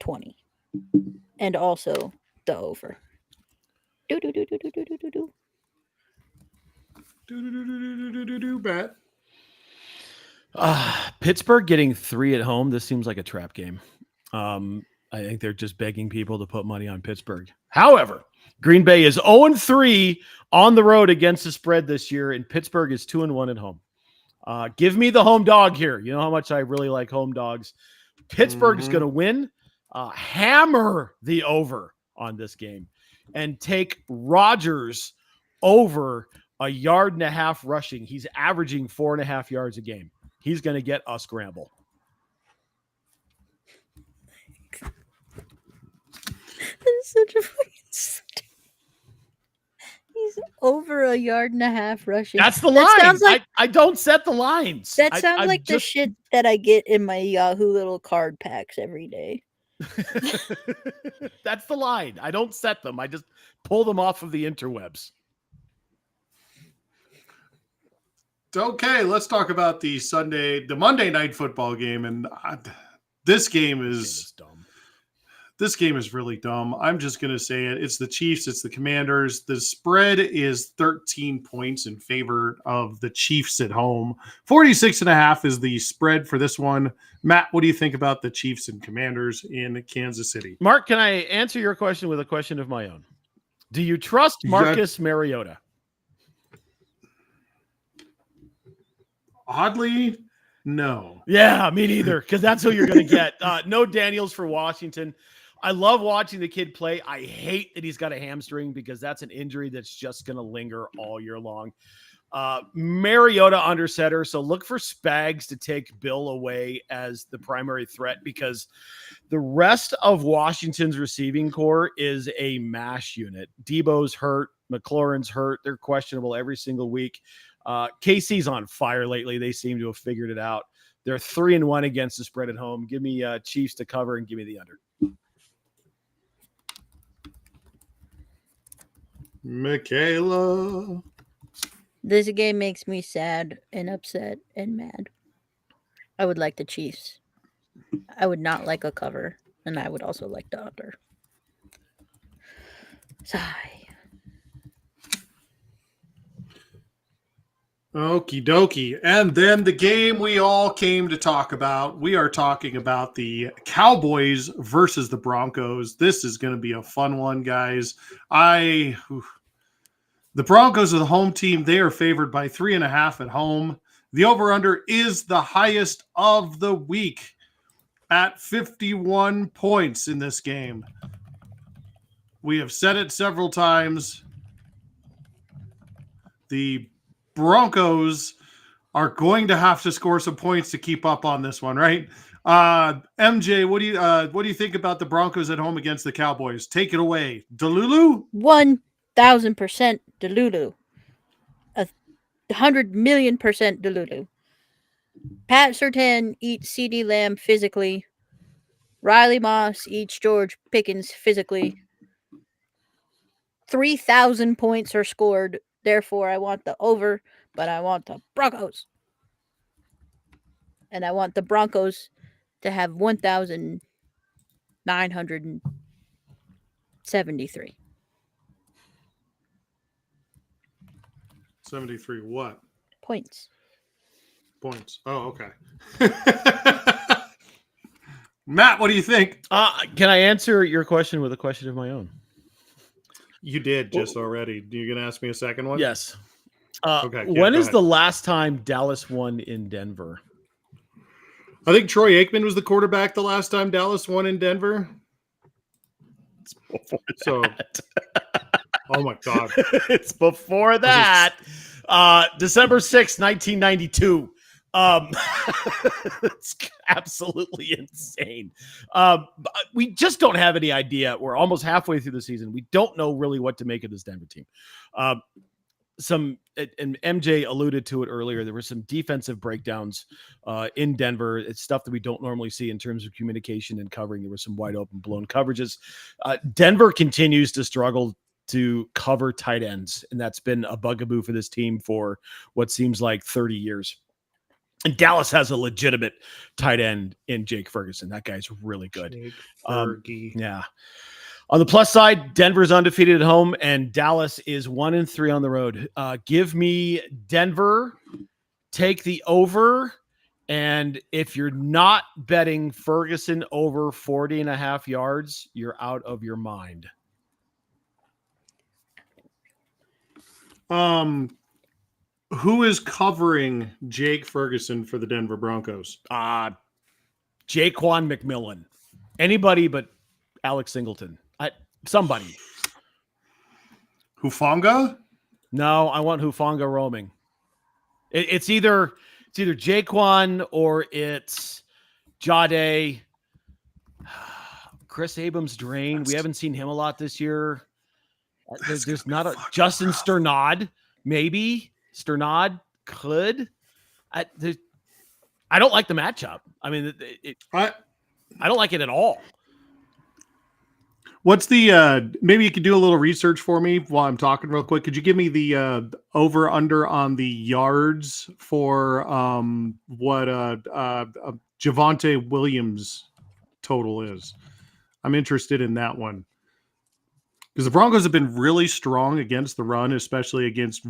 20, and also the over. Do. Bet. Pittsburgh getting 3 at home. This seems like a trap game. I think they're just begging people to put money on Pittsburgh. However, Green Bay is 0-3 on the road against the spread this year, and Pittsburgh is 2-1 at home. Give me the home dog here. You know how much I really like home dogs. Pittsburgh's going to win. Hammer the over on this game and take Rodgers over 1.5 yards rushing. He's averaging 4.5 yards a game. He's going to get a scramble. That's such a fucking He's over 1.5 yards rushing. That's the line. Sounds like, I don't set the lines. that sounds like the shit that I get in my Yahoo little card packs every day. That's the line. I don't set them. I just pull them off of the interwebs. Okay, let's talk about the Monday night football game, and this game is dumb. This game is really dumb. I'm just going to say it. It's the Chiefs. It's the Commanders. The spread is 13 points in favor of the Chiefs at home. 46.5 is the spread for this one. Matt, what do you think about the Chiefs and Commanders in Kansas City? Mark, can I answer your question with a question of my own? Do you trust Marcus Mariota? Oddly, no. Yeah, me neither, because that's who you're going to get. No Daniels for Washington. I love watching the kid play. I hate that he's got a hamstring because that's an injury that's just going to linger all year long. Mariota under center, so look for Spags to take Bill away as the primary threat because the rest of Washington's receiving core is a mash unit. Debo's hurt. McLaurin's hurt. They're questionable every single week. KC's on fire lately. They seem to have figured it out. They're 3-1 against the spread at home. Give me Chiefs to cover and give me the under. Michaela. This game makes me sad and upset and mad. I would like the Chiefs. I would not like a cover, and I would also like the under. Sigh. Okie dokie. And then the game we all came to talk about. We are talking about the Cowboys versus the Broncos. This is going to be a fun one, guys. The Broncos are the home team. They are favored by 3.5 at home. The over-under is the highest of the week at 51 points in this game. We have said it several times. The Broncos are going to have to score some points to keep up on this one, right? MJ, what do you think about the Broncos at home against the Cowboys? Take it away, Delulu. 1,000% Delulu. 100,000,000% Delulu. Pat Surtain eats CD Lamb physically. Riley Moss eats George Pickens physically. 3,000 points are scored. Therefore, I want the over, but I want the Broncos. And I want the Broncos to have 1,973. 73 what? Points. Points. Oh, okay. Matt, what do you think? Can I answer your question with a question of my own? You did just already. You gonna ask me a second one? Yes. Okay. Yeah, When go is ahead. the last time Dallas won in Denver? I think Troy Aikman was the quarterback the last time Dallas won in Denver. It's before So, oh my God. it's before that. December 6th, 1992. It's absolutely insane. We just don't have any idea. We're almost halfway through the season. We don't know really what to make of this Denver team. And MJ alluded to it earlier. There were some defensive breakdowns in Denver. It's stuff that we don't normally see in terms of communication and covering. There were some wide open blown coverages. Denver continues to struggle to cover tight ends, and that's been a bugaboo for this team for what seems like 30 years. And Dallas has a legitimate tight end in Jake Ferguson. That guy's really good. Jake Fergie. Yeah. On the plus side, Denver's undefeated at home, and Dallas is 1-3 on the road. Give me Denver, take the over, and if you're not betting Ferguson over 40.5 yards, you're out of your mind. Who is covering Jake Ferguson for the Denver Broncos? Jaquan McMillan. Anybody but Alex Singleton. Somebody. Hufanga? No, I want Hufanga roaming. It's either Jaquan or it's Jade. Chris Abrams-Drain. We haven't seen him a lot this year. There's not a Justin Sternad, maybe. Sternad could. I don't like the matchup. I mean, I don't like it at all. What's the maybe you could do a little research for me while I'm talking real quick. Could you give me the over under on the yards for what Javonte Williams total is? I'm interested in that one. Because the Broncos have been really strong against the run, especially against,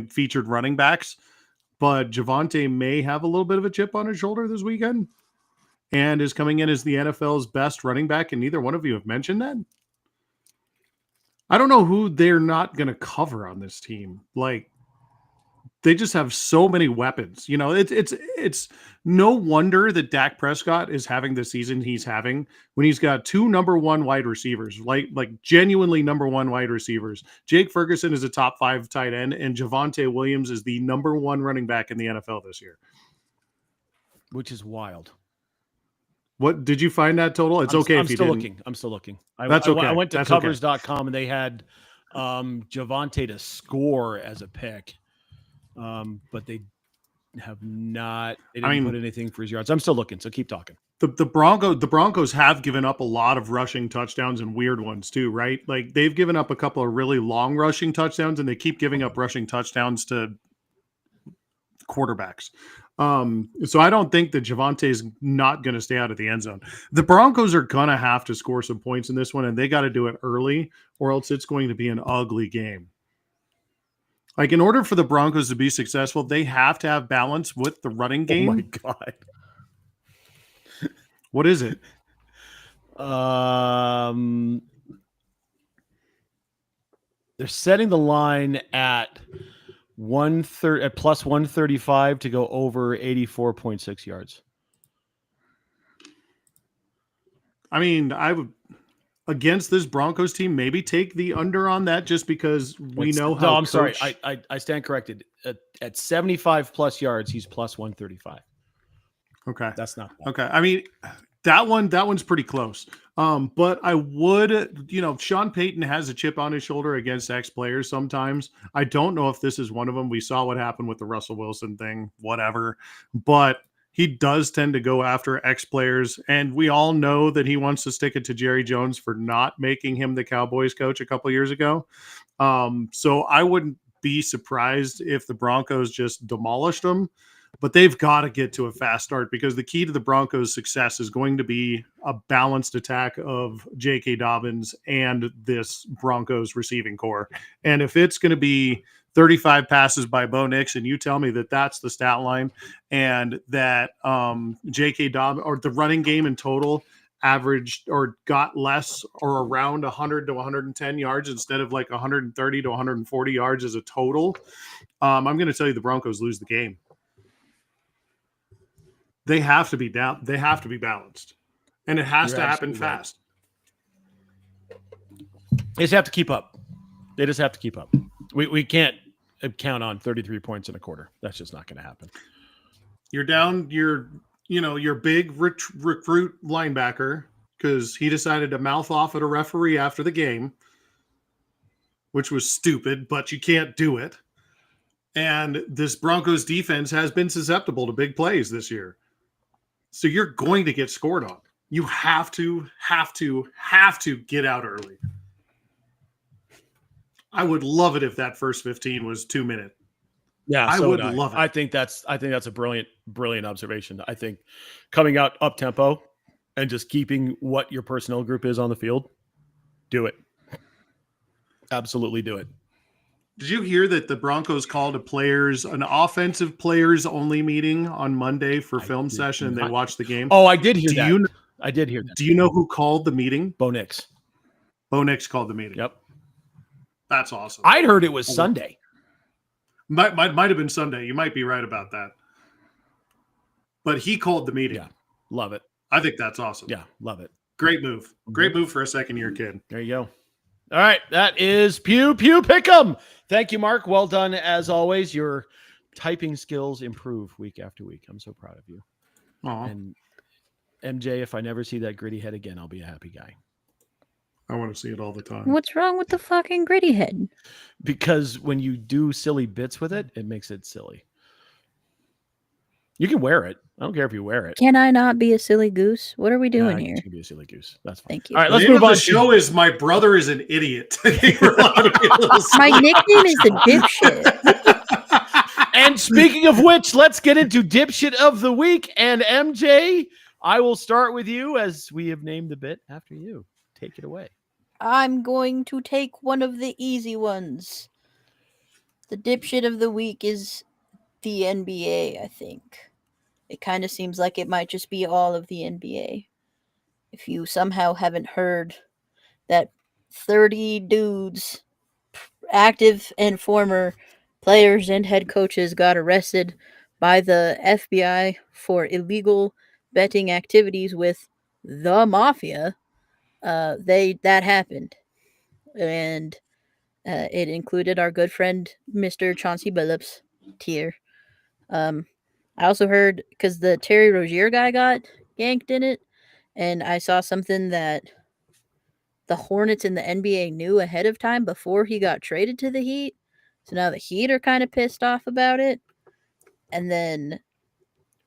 featured running backs. But Javonte may have a little bit of a chip on his shoulder this weekend and is coming in as the NFL's best running back, and neither one of you have mentioned that. I don't know who they're not going to cover on this team. Like, they just have so many weapons. It's no wonder that Dak Prescott is having the season he's having when he's got two number one wide receivers, like genuinely number one wide receivers. Jake Ferguson is a top 5 tight end, and Javonte Williams is the number 1 running back in the NFL this year. Which is wild. What did you find that total? It's okay if you didn't. I'm still looking. That's okay. I went to That's covers.com and they had Javonte to score as a pick. But they have not. They didn't put anything for his yards. I'm still looking, so keep talking. The Broncos have given up a lot of rushing touchdowns and weird ones too, right? Like they've given up a couple of really long rushing touchdowns, and they keep giving up rushing touchdowns to quarterbacks. So I don't think that Javonte is not going to stay out of the end zone. The Broncos are going to have to score some points in this one, and they got to do it early, or else it's going to be an ugly game. Like, in order for the Broncos to be successful, they have to have balance with the running game. Oh my God. What is it? They're setting the line at plus 135 to go over 84.6 yards. I mean, I would, against this Broncos team, maybe take the under on that just because we know how. No, I'm sorry. I stand corrected. At 75 plus yards, he's plus 135. Okay. That's not bad. Okay. I mean, that one's pretty close. But I would, Sean Payton has a chip on his shoulder against ex-players sometimes. I don't know if this is one of them. We saw what happened with the Russell Wilson thing, whatever. But he does tend to go after ex-players, and we all know that he wants to stick it to Jerry Jones for not making him the Cowboys coach a couple years ago. So I wouldn't be surprised if the Broncos just demolished them. But they've got to get to a fast start because the key to the Broncos' success is going to be a balanced attack of J.K. Dobbins and this Broncos receiving core. And if it's going to be 35 passes by Bo Nix, and you tell me that that's the stat line, and that J.K. Dobbins, or the running game in total, averaged or got less or around 100 to 110 yards instead of like 130 to 140 yards as a total, I'm going to tell you the Broncos lose the game. They have to be down. They have to be balanced, and it has You're to happen absolutely right. fast. They just have to keep up. They just have to keep up. We can't count on 33 points in a quarter. That's just not going to happen. You're down your big recruit linebacker because he decided to mouth off at a referee after the game, which was stupid, but you can't do it. And this Broncos defense has been susceptible to big plays this year. So you're going to get scored on. You have to get out early. I would love it if that first 15 was 2 minutes. Yeah, I so would love it. I think that's a brilliant observation. I think coming out up tempo and just keeping what your personnel group is on the field, do it. Absolutely do it. Did you hear that the Broncos called an offensive players only meeting on Monday for film session, and they watched the game? Oh, I did hear that. I did hear that. Do you know who called the meeting? Bo Nix. Bo Nix called the meeting. Yep. That's awesome. I'd heard it was Sunday. Might have been Sunday. You might be right about that. But he called the meeting. Yeah, love it. I think that's awesome. Yeah, love it. Great move. Great move for a second-year kid. There you go. All right, that is Pew Pew Pick'em. Thank you, Mark. Well done as always. Your typing skills improve week after week. I'm so proud of you. Aww. And MJ, if I never see that gritty head again, I'll be a happy guy. I want to see it all the time. What's wrong with the fucking gritty head? Because when you do silly bits with it, it makes it silly. You can wear it. I don't care if you wear it. Can I not be a silly goose? What are we doing here? You can be a silly goose. That's fine. Thank you. All right, let's the move name on. of the show is My Brother is an Idiot. My nickname is the dipshit. And speaking of which, let's get into Dipshit of the Week. And MJ, I will start with you as we have named the bit after you. Take it away. I'm going to take one of the easy ones. The dipshit of the week is the NBA, I think. It kind of seems like it might just be all of the NBA. If you somehow haven't heard that 30 dudes, active and former players and head coaches, got arrested by the FBI for illegal betting activities with the mafia, that happened. And it included our good friend, Mr. Chauncey Billups tier. I also heard, because the Terry Rozier guy got yanked in it, and I saw something that the Hornets in the NBA knew ahead of time before he got traded to the Heat. So now the Heat are kind of pissed off about it. And then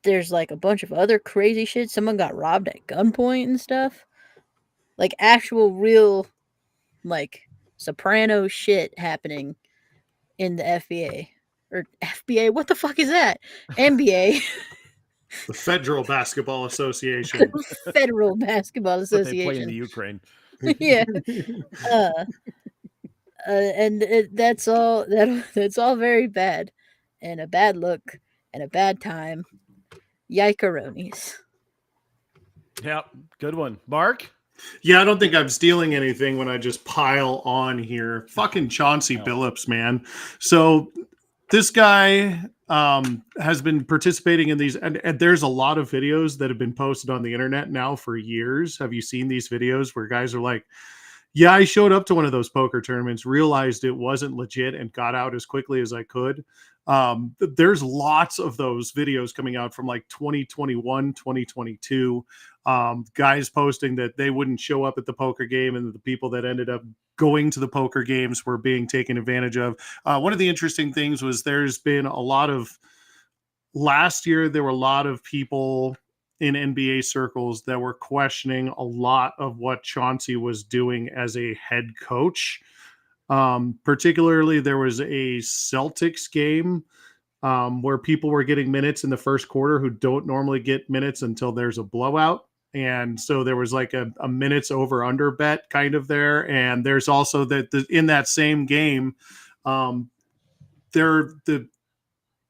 there's like a bunch of other crazy shit. Someone got robbed at gunpoint and stuff. Like actual real, like, Soprano shit happening in the FBA. Or FBA, what the fuck is that? NBA. The Federal Basketball Association. Federal Basketball But they play in Association. the Ukraine. Yeah. And that's all. That's all very bad, and a bad look, and a bad time. Yikeronis. Yep. Good one. Mark? Yeah, I don't think I'm stealing anything when I just pile on here. Fucking Chauncey Billups, man. So this guy has been participating in these, and there's a lot of videos that have been posted on the internet now for years. Have you seen these videos where guys are like, yeah, I showed up to one of those poker tournaments, realized it wasn't legit, and got out as quickly as I could. There's lots of those videos coming out from like 2021, 2022. Guys posting that they wouldn't show up at the poker game, and the people that ended up going to the poker games were being taken advantage of. One of the interesting things was there's been a lot of last year, there were a lot of people in NBA circles that were questioning a lot of what Chauncey was doing as a head coach. Particularly, there was a Celtics game where people were getting minutes in the first quarter who don't normally get minutes until there's a blowout. And so there was like a minutes over under bet kind of there. And there's also that in that same game, the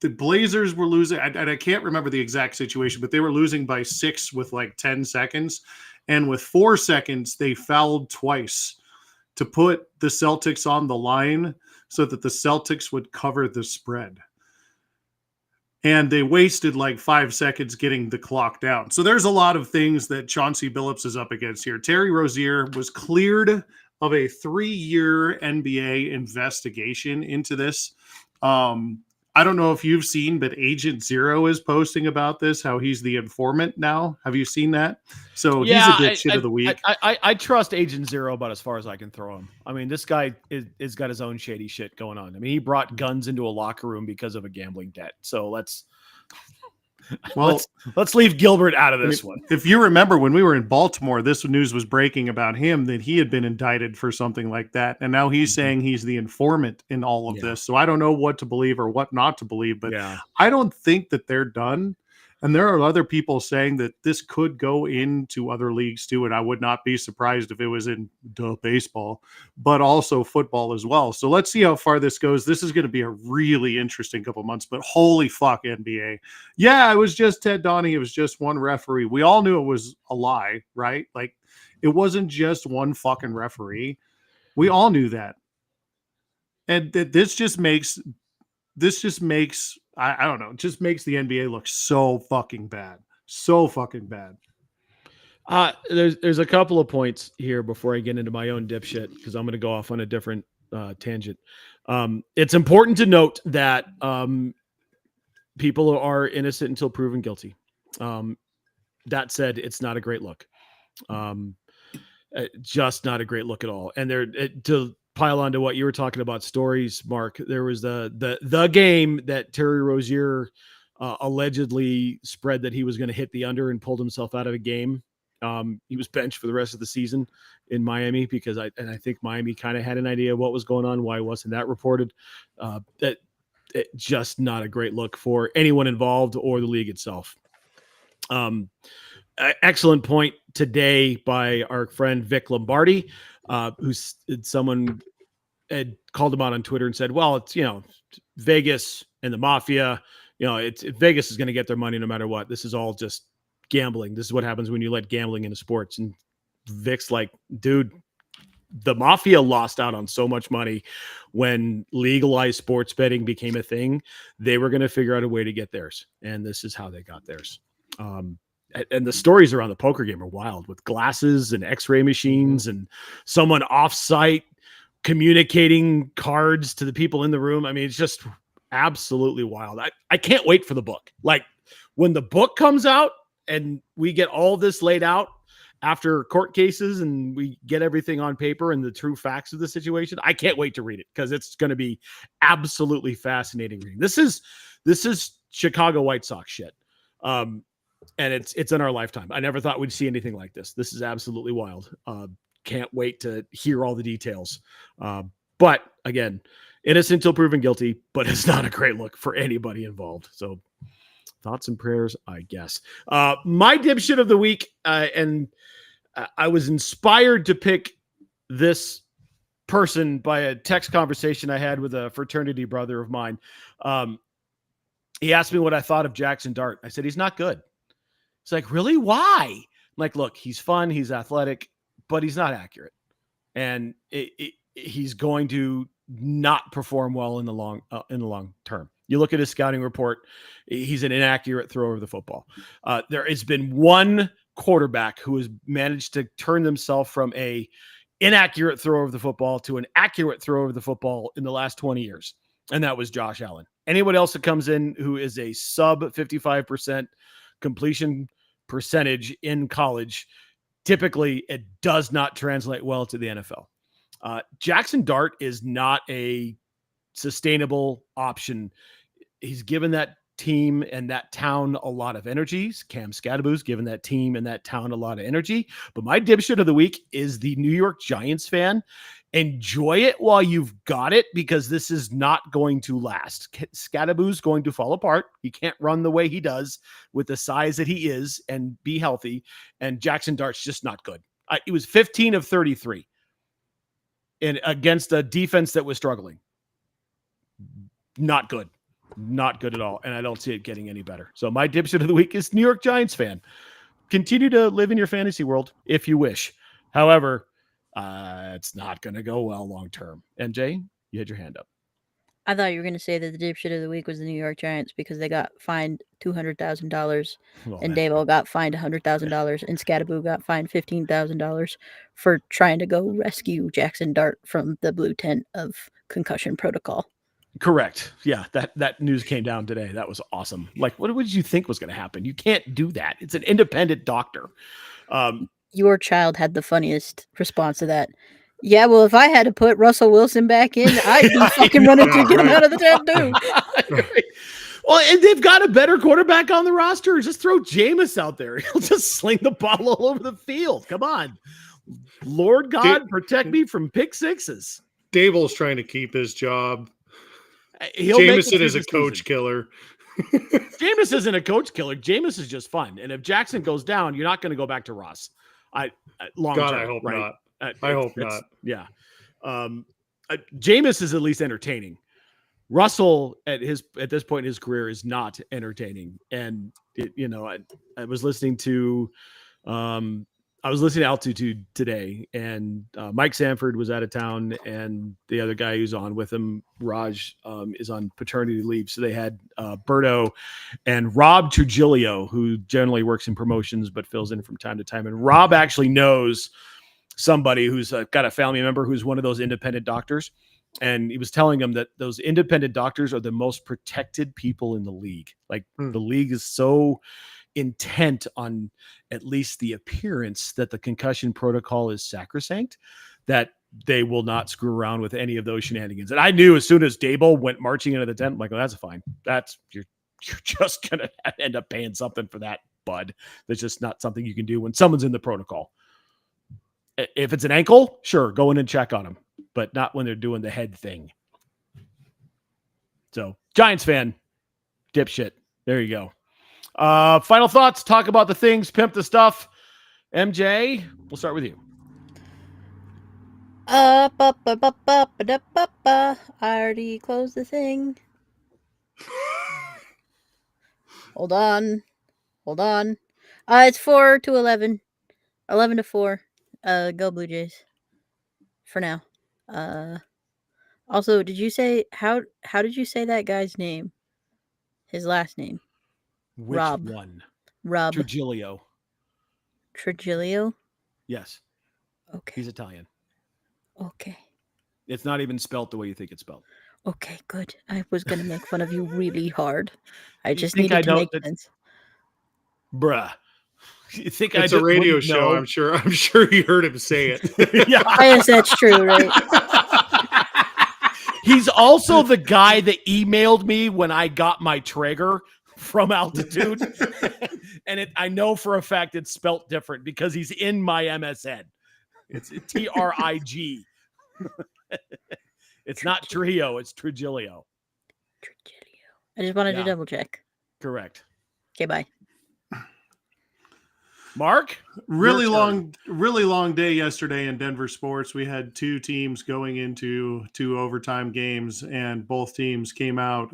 Blazers were losing, and I can't remember the exact situation, but they were losing by 6 with like 10 seconds. And with 4 seconds, they fouled twice to put the Celtics on the line so that the Celtics would cover the spread. And they wasted like 5 seconds getting the clock down. So there's a lot of things that Chauncey Billups is up against here. Terry Rozier was cleared of a 3-year NBA investigation into this. I don't know if you've seen, but Agent Zero is posting about this, how he's the informant now. Have you seen that? So he's a dipshit of the week. I trust Agent Zero about as far as I can throw him. I mean, this guy is got his own shady shit going on. I mean, he brought guns into a locker room because of a gambling debt. So let's leave Gilbert out of this one. If you remember when we were in Baltimore, this news was breaking about him that he had been indicted for something like that. And now he's saying he's the informant in all of this. So I don't know what to believe or what not to believe, but I don't think that they're done. And there are other people saying that this could go into other leagues too. And I would not be surprised if it was in baseball, but also football as well. So let's see how far this goes. This is going to be a really interesting couple months, but holy fuck, NBA. Yeah, it was just Ted Donnie. It was just one referee. We all knew it was a lie, right? Like it wasn't just one fucking referee. We all knew that. And this just makes I don't know. It just makes the NBA look so fucking bad. So fucking bad. There's a couple of points here before I get into my own dipshit, because I'm going to go off on a different tangent. It's important to note that people are innocent until proven guilty. That said, it's not a great look. Just not a great look at all. And to pile on to what you were talking about stories, Mark, there was the game that Terry Rozier allegedly spread that he was going to hit the under and pulled himself out of a game. He was benched for the rest of the season in Miami because I think Miami kind of had an idea of what was going on. Why wasn't that reported? That just not a great look for anyone involved or the league itself. Excellent point today by our friend Vic Lombardi, who's someone had called him out on Twitter and said, well, it's, Vegas and the mafia, Vegas is going to get their money no matter what. This is all just gambling. This is what happens when you let gambling into sports. And Vic's like, dude, the mafia lost out on so much money when legalized sports betting became a thing. They were going to figure out a way to get theirs. And this is how they got theirs. And the stories around the poker game are wild, with glasses and x-ray machines and someone off-site communicating cards to the people in the room. I mean, it's just absolutely wild. I can't wait for the book. Like when the book comes out and we get all this laid out after court cases and we get everything on paper and the true facts of the situation, I can't wait to read it because it's going to be absolutely fascinating reading. This is Chicago White Sox shit. And it's in our lifetime. I never thought we'd see anything like this. This is absolutely wild. Can't wait to hear all the details. But again, innocent until proven guilty, but it's not a great look for anybody involved. So thoughts and prayers, I guess. My dipshit of the week, and I was inspired to pick this person by a text conversation I had with a fraternity brother of mine. He asked me what I thought of Jackson Dart. I said, he's not good. It's like, really? Why? I'm like, look, he's fun, he's athletic, but he's not accurate. And he's going to not perform well in the long term. You look at his scouting report, he's an inaccurate thrower of the football. There has been one quarterback who has managed to turn themselves from a inaccurate thrower of the football to an accurate thrower of the football in the last 20 years. And that was Josh Allen. Anyone else that comes in who is a sub 55% completion percentage in college, typically it does not translate well to the NFL. Jackson Dart is not a sustainable option. He's given that team and that town a lot of energy. Cam Scadaboo's given that team and that town a lot of energy. But my dipshit of the week is the New York Giants fan. Enjoy it while you've got it, because this is not going to last. Scadaboo's going to fall apart. He can't run the way he does with the size that he is and be healthy. And Jackson Dart's just not good. He was 15 of 33 against a defense that was struggling. Not good. Not good at all. And I don't see it getting any better. So my dipshit of the week is New York Giants fan. Continue to live in your fantasy world if you wish. However, it's not going to go well long term. MJ, you had your hand up. I thought you were going to say that the dipshit of the week was the New York Giants because they got fined $200,000 and Dayball got fined $100,000 and Scattaboo got fined $15,000 for trying to go rescue Jackson Dart from the blue tent of concussion protocol. Correct. Yeah, that news came down today. That was awesome. Like, what did you think was going to happen? You can't do that. It's an independent doctor. Your child had the funniest response to that. Yeah, well, if I had to put Russell Wilson back in, I'd be fucking running to get him out of the tent too. Well, and they've got a better quarterback on the roster. Just throw Jameis out there. He'll just sling the ball all over the field. Come on. Lord God, protect me from pick sixes. Daboll's trying to keep his job. Jamison is a coach killer. Jameis isn't a coach killer. Jameis is just fun. And if Jackson goes down, you're not going to go back to Ross. I hope not. I hope not. Yeah. Jameis is at least entertaining. Russell at this point in his career is not entertaining. And I was listening to Altitude today, and Mike Sanford was out of town, and the other guy who's on with him, Raj, is on paternity leave. So they had Berto and Rob Trujillo, who generally works in promotions but fills in from time to time. And Rob actually knows somebody who's got a family member who's one of those independent doctors. And he was telling him that those independent doctors are the most protected people in the league. Like the league is so intent on at least the appearance that the concussion protocol is sacrosanct, that they will not screw around with any of those shenanigans. And I knew as soon as Daboll went marching into the tent, I'm like, oh, that's fine. You're just going to end up paying something for that, bud. That's just not something you can do when someone's in the protocol. If it's an ankle, sure, go in and check on them, but not when they're doing the head thing. So Giants fan, dipshit. There you go. Final thoughts, talk about the things, pimp the stuff. MJ, we'll start with you. I already closed the thing. Hold on. It's 4-11. 11-4. Go Blue Jays. For now. Also, did you say how did you say that guy's name? His last name? Which Rob. one? Rob Trujillo. Yes. Okay. He's Italian. Okay. It's not even spelt the way you think it's spelled. Okay, good. I was gonna make fun of you really hard. I just think needed I to make don't- sense. Bruh. You think It's a radio show. I'm sure you heard him say it. Yeah. I guess that's true, right? He's also the guy that emailed me when I got my Traeger from Altitude. And I know for a fact it's spelt different because he's in my MSN. It's TRIG. It's not Trio, it's Trujillo. I just wanted to Yeah. double check. Correct. Okay, bye. Mark? Really Your turn. long day yesterday in Denver sports. We had two teams going into two overtime games, and both teams came out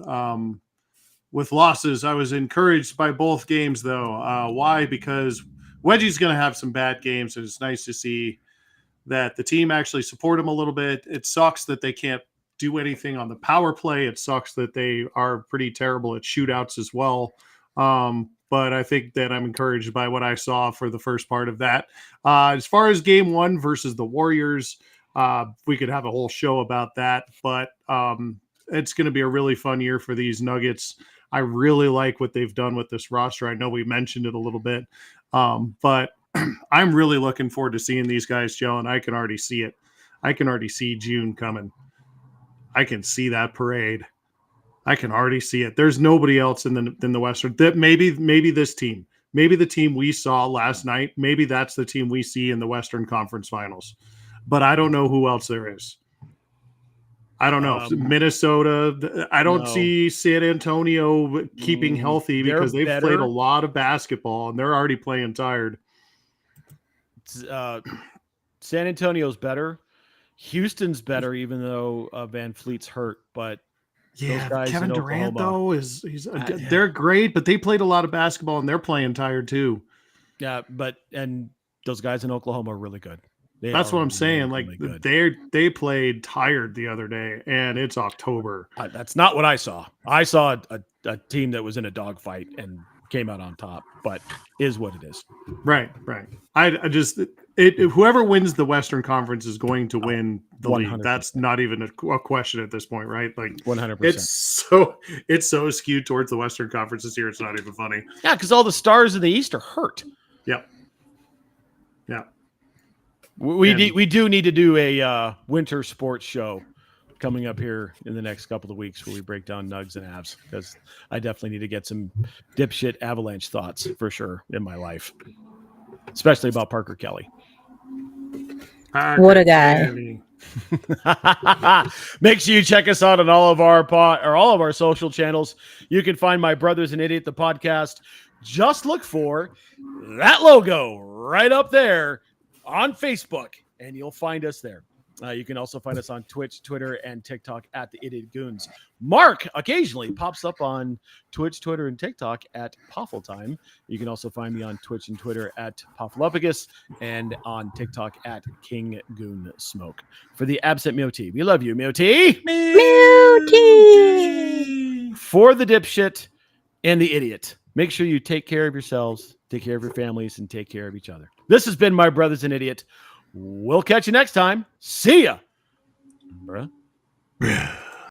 with losses. I was encouraged by both games, though. Why? Because Wedgie's going to have some bad games, and it's nice to see that the team actually support him a little bit. It sucks that they can't do anything on the power play. It sucks that they are pretty terrible at shootouts as well. But I think that I'm encouraged by what I saw for the first part of that. As far as game one versus the Warriors, we could have a whole show about that, but it's going to be a really fun year for these Nuggets. I really like what they've done with this roster. I know we mentioned it a little bit, but I'm really looking forward to seeing these guys gel, and I can already see it. I can already see June coming. I can see that parade. I can already see it. There's nobody else in the Western. That maybe this team, maybe the team we saw last night, maybe that's the team we see in the Western Conference Finals. But I don't know who else there is. I don't know. Minnesota. I don't see San Antonio keeping healthy because they've played a lot of basketball and they're already playing tired. San Antonio's better. Houston's better, even though Van Fleet's hurt. But Yeah, guys Kevin in Durant Oklahoma. though they're great, but they played a lot of basketball and they're playing tired too. Yeah, and those guys in Oklahoma are really good. They That's are what I'm saying. Like really good. they played tired the other day, and it's October. That's not what I saw. I saw a team that was in a dogfight and came out on top, but is what it is. Right. I just whoever wins the Western Conference is going to win the league. 100%. That's not even a question at this point, right? Like 100%. it's so skewed towards the Western Conference this year. It's not even funny. Yeah, because all the stars in the East are hurt. Yep. We do need to do a winter sports show coming up here in the next couple of weeks where we break down Nugs and Avs, because I definitely need to get some dipshit Avalanche thoughts for sure in my life, especially about Parker Kelly. What a guy. Make sure you check us out on all of our social channels. You can find My Brothers an Idiot, the podcast. Just look for that logo right up there on Facebook, and you'll find us there. You can also find us on Twitch, Twitter, and TikTok at the Idiot Goons. Mark occasionally pops up on Twitch, Twitter, and TikTok at Poffeltime. You can also find me on Twitch and Twitter at Poffelopicus and on TikTok at King Goon Smoke. For the absent Moti, we love you, Moti. For the dipshit and the idiot, make sure you take care of yourselves, take care of your families, and take care of each other. This has been My Brothers an Idiot. We'll catch you next time. See ya, bruh.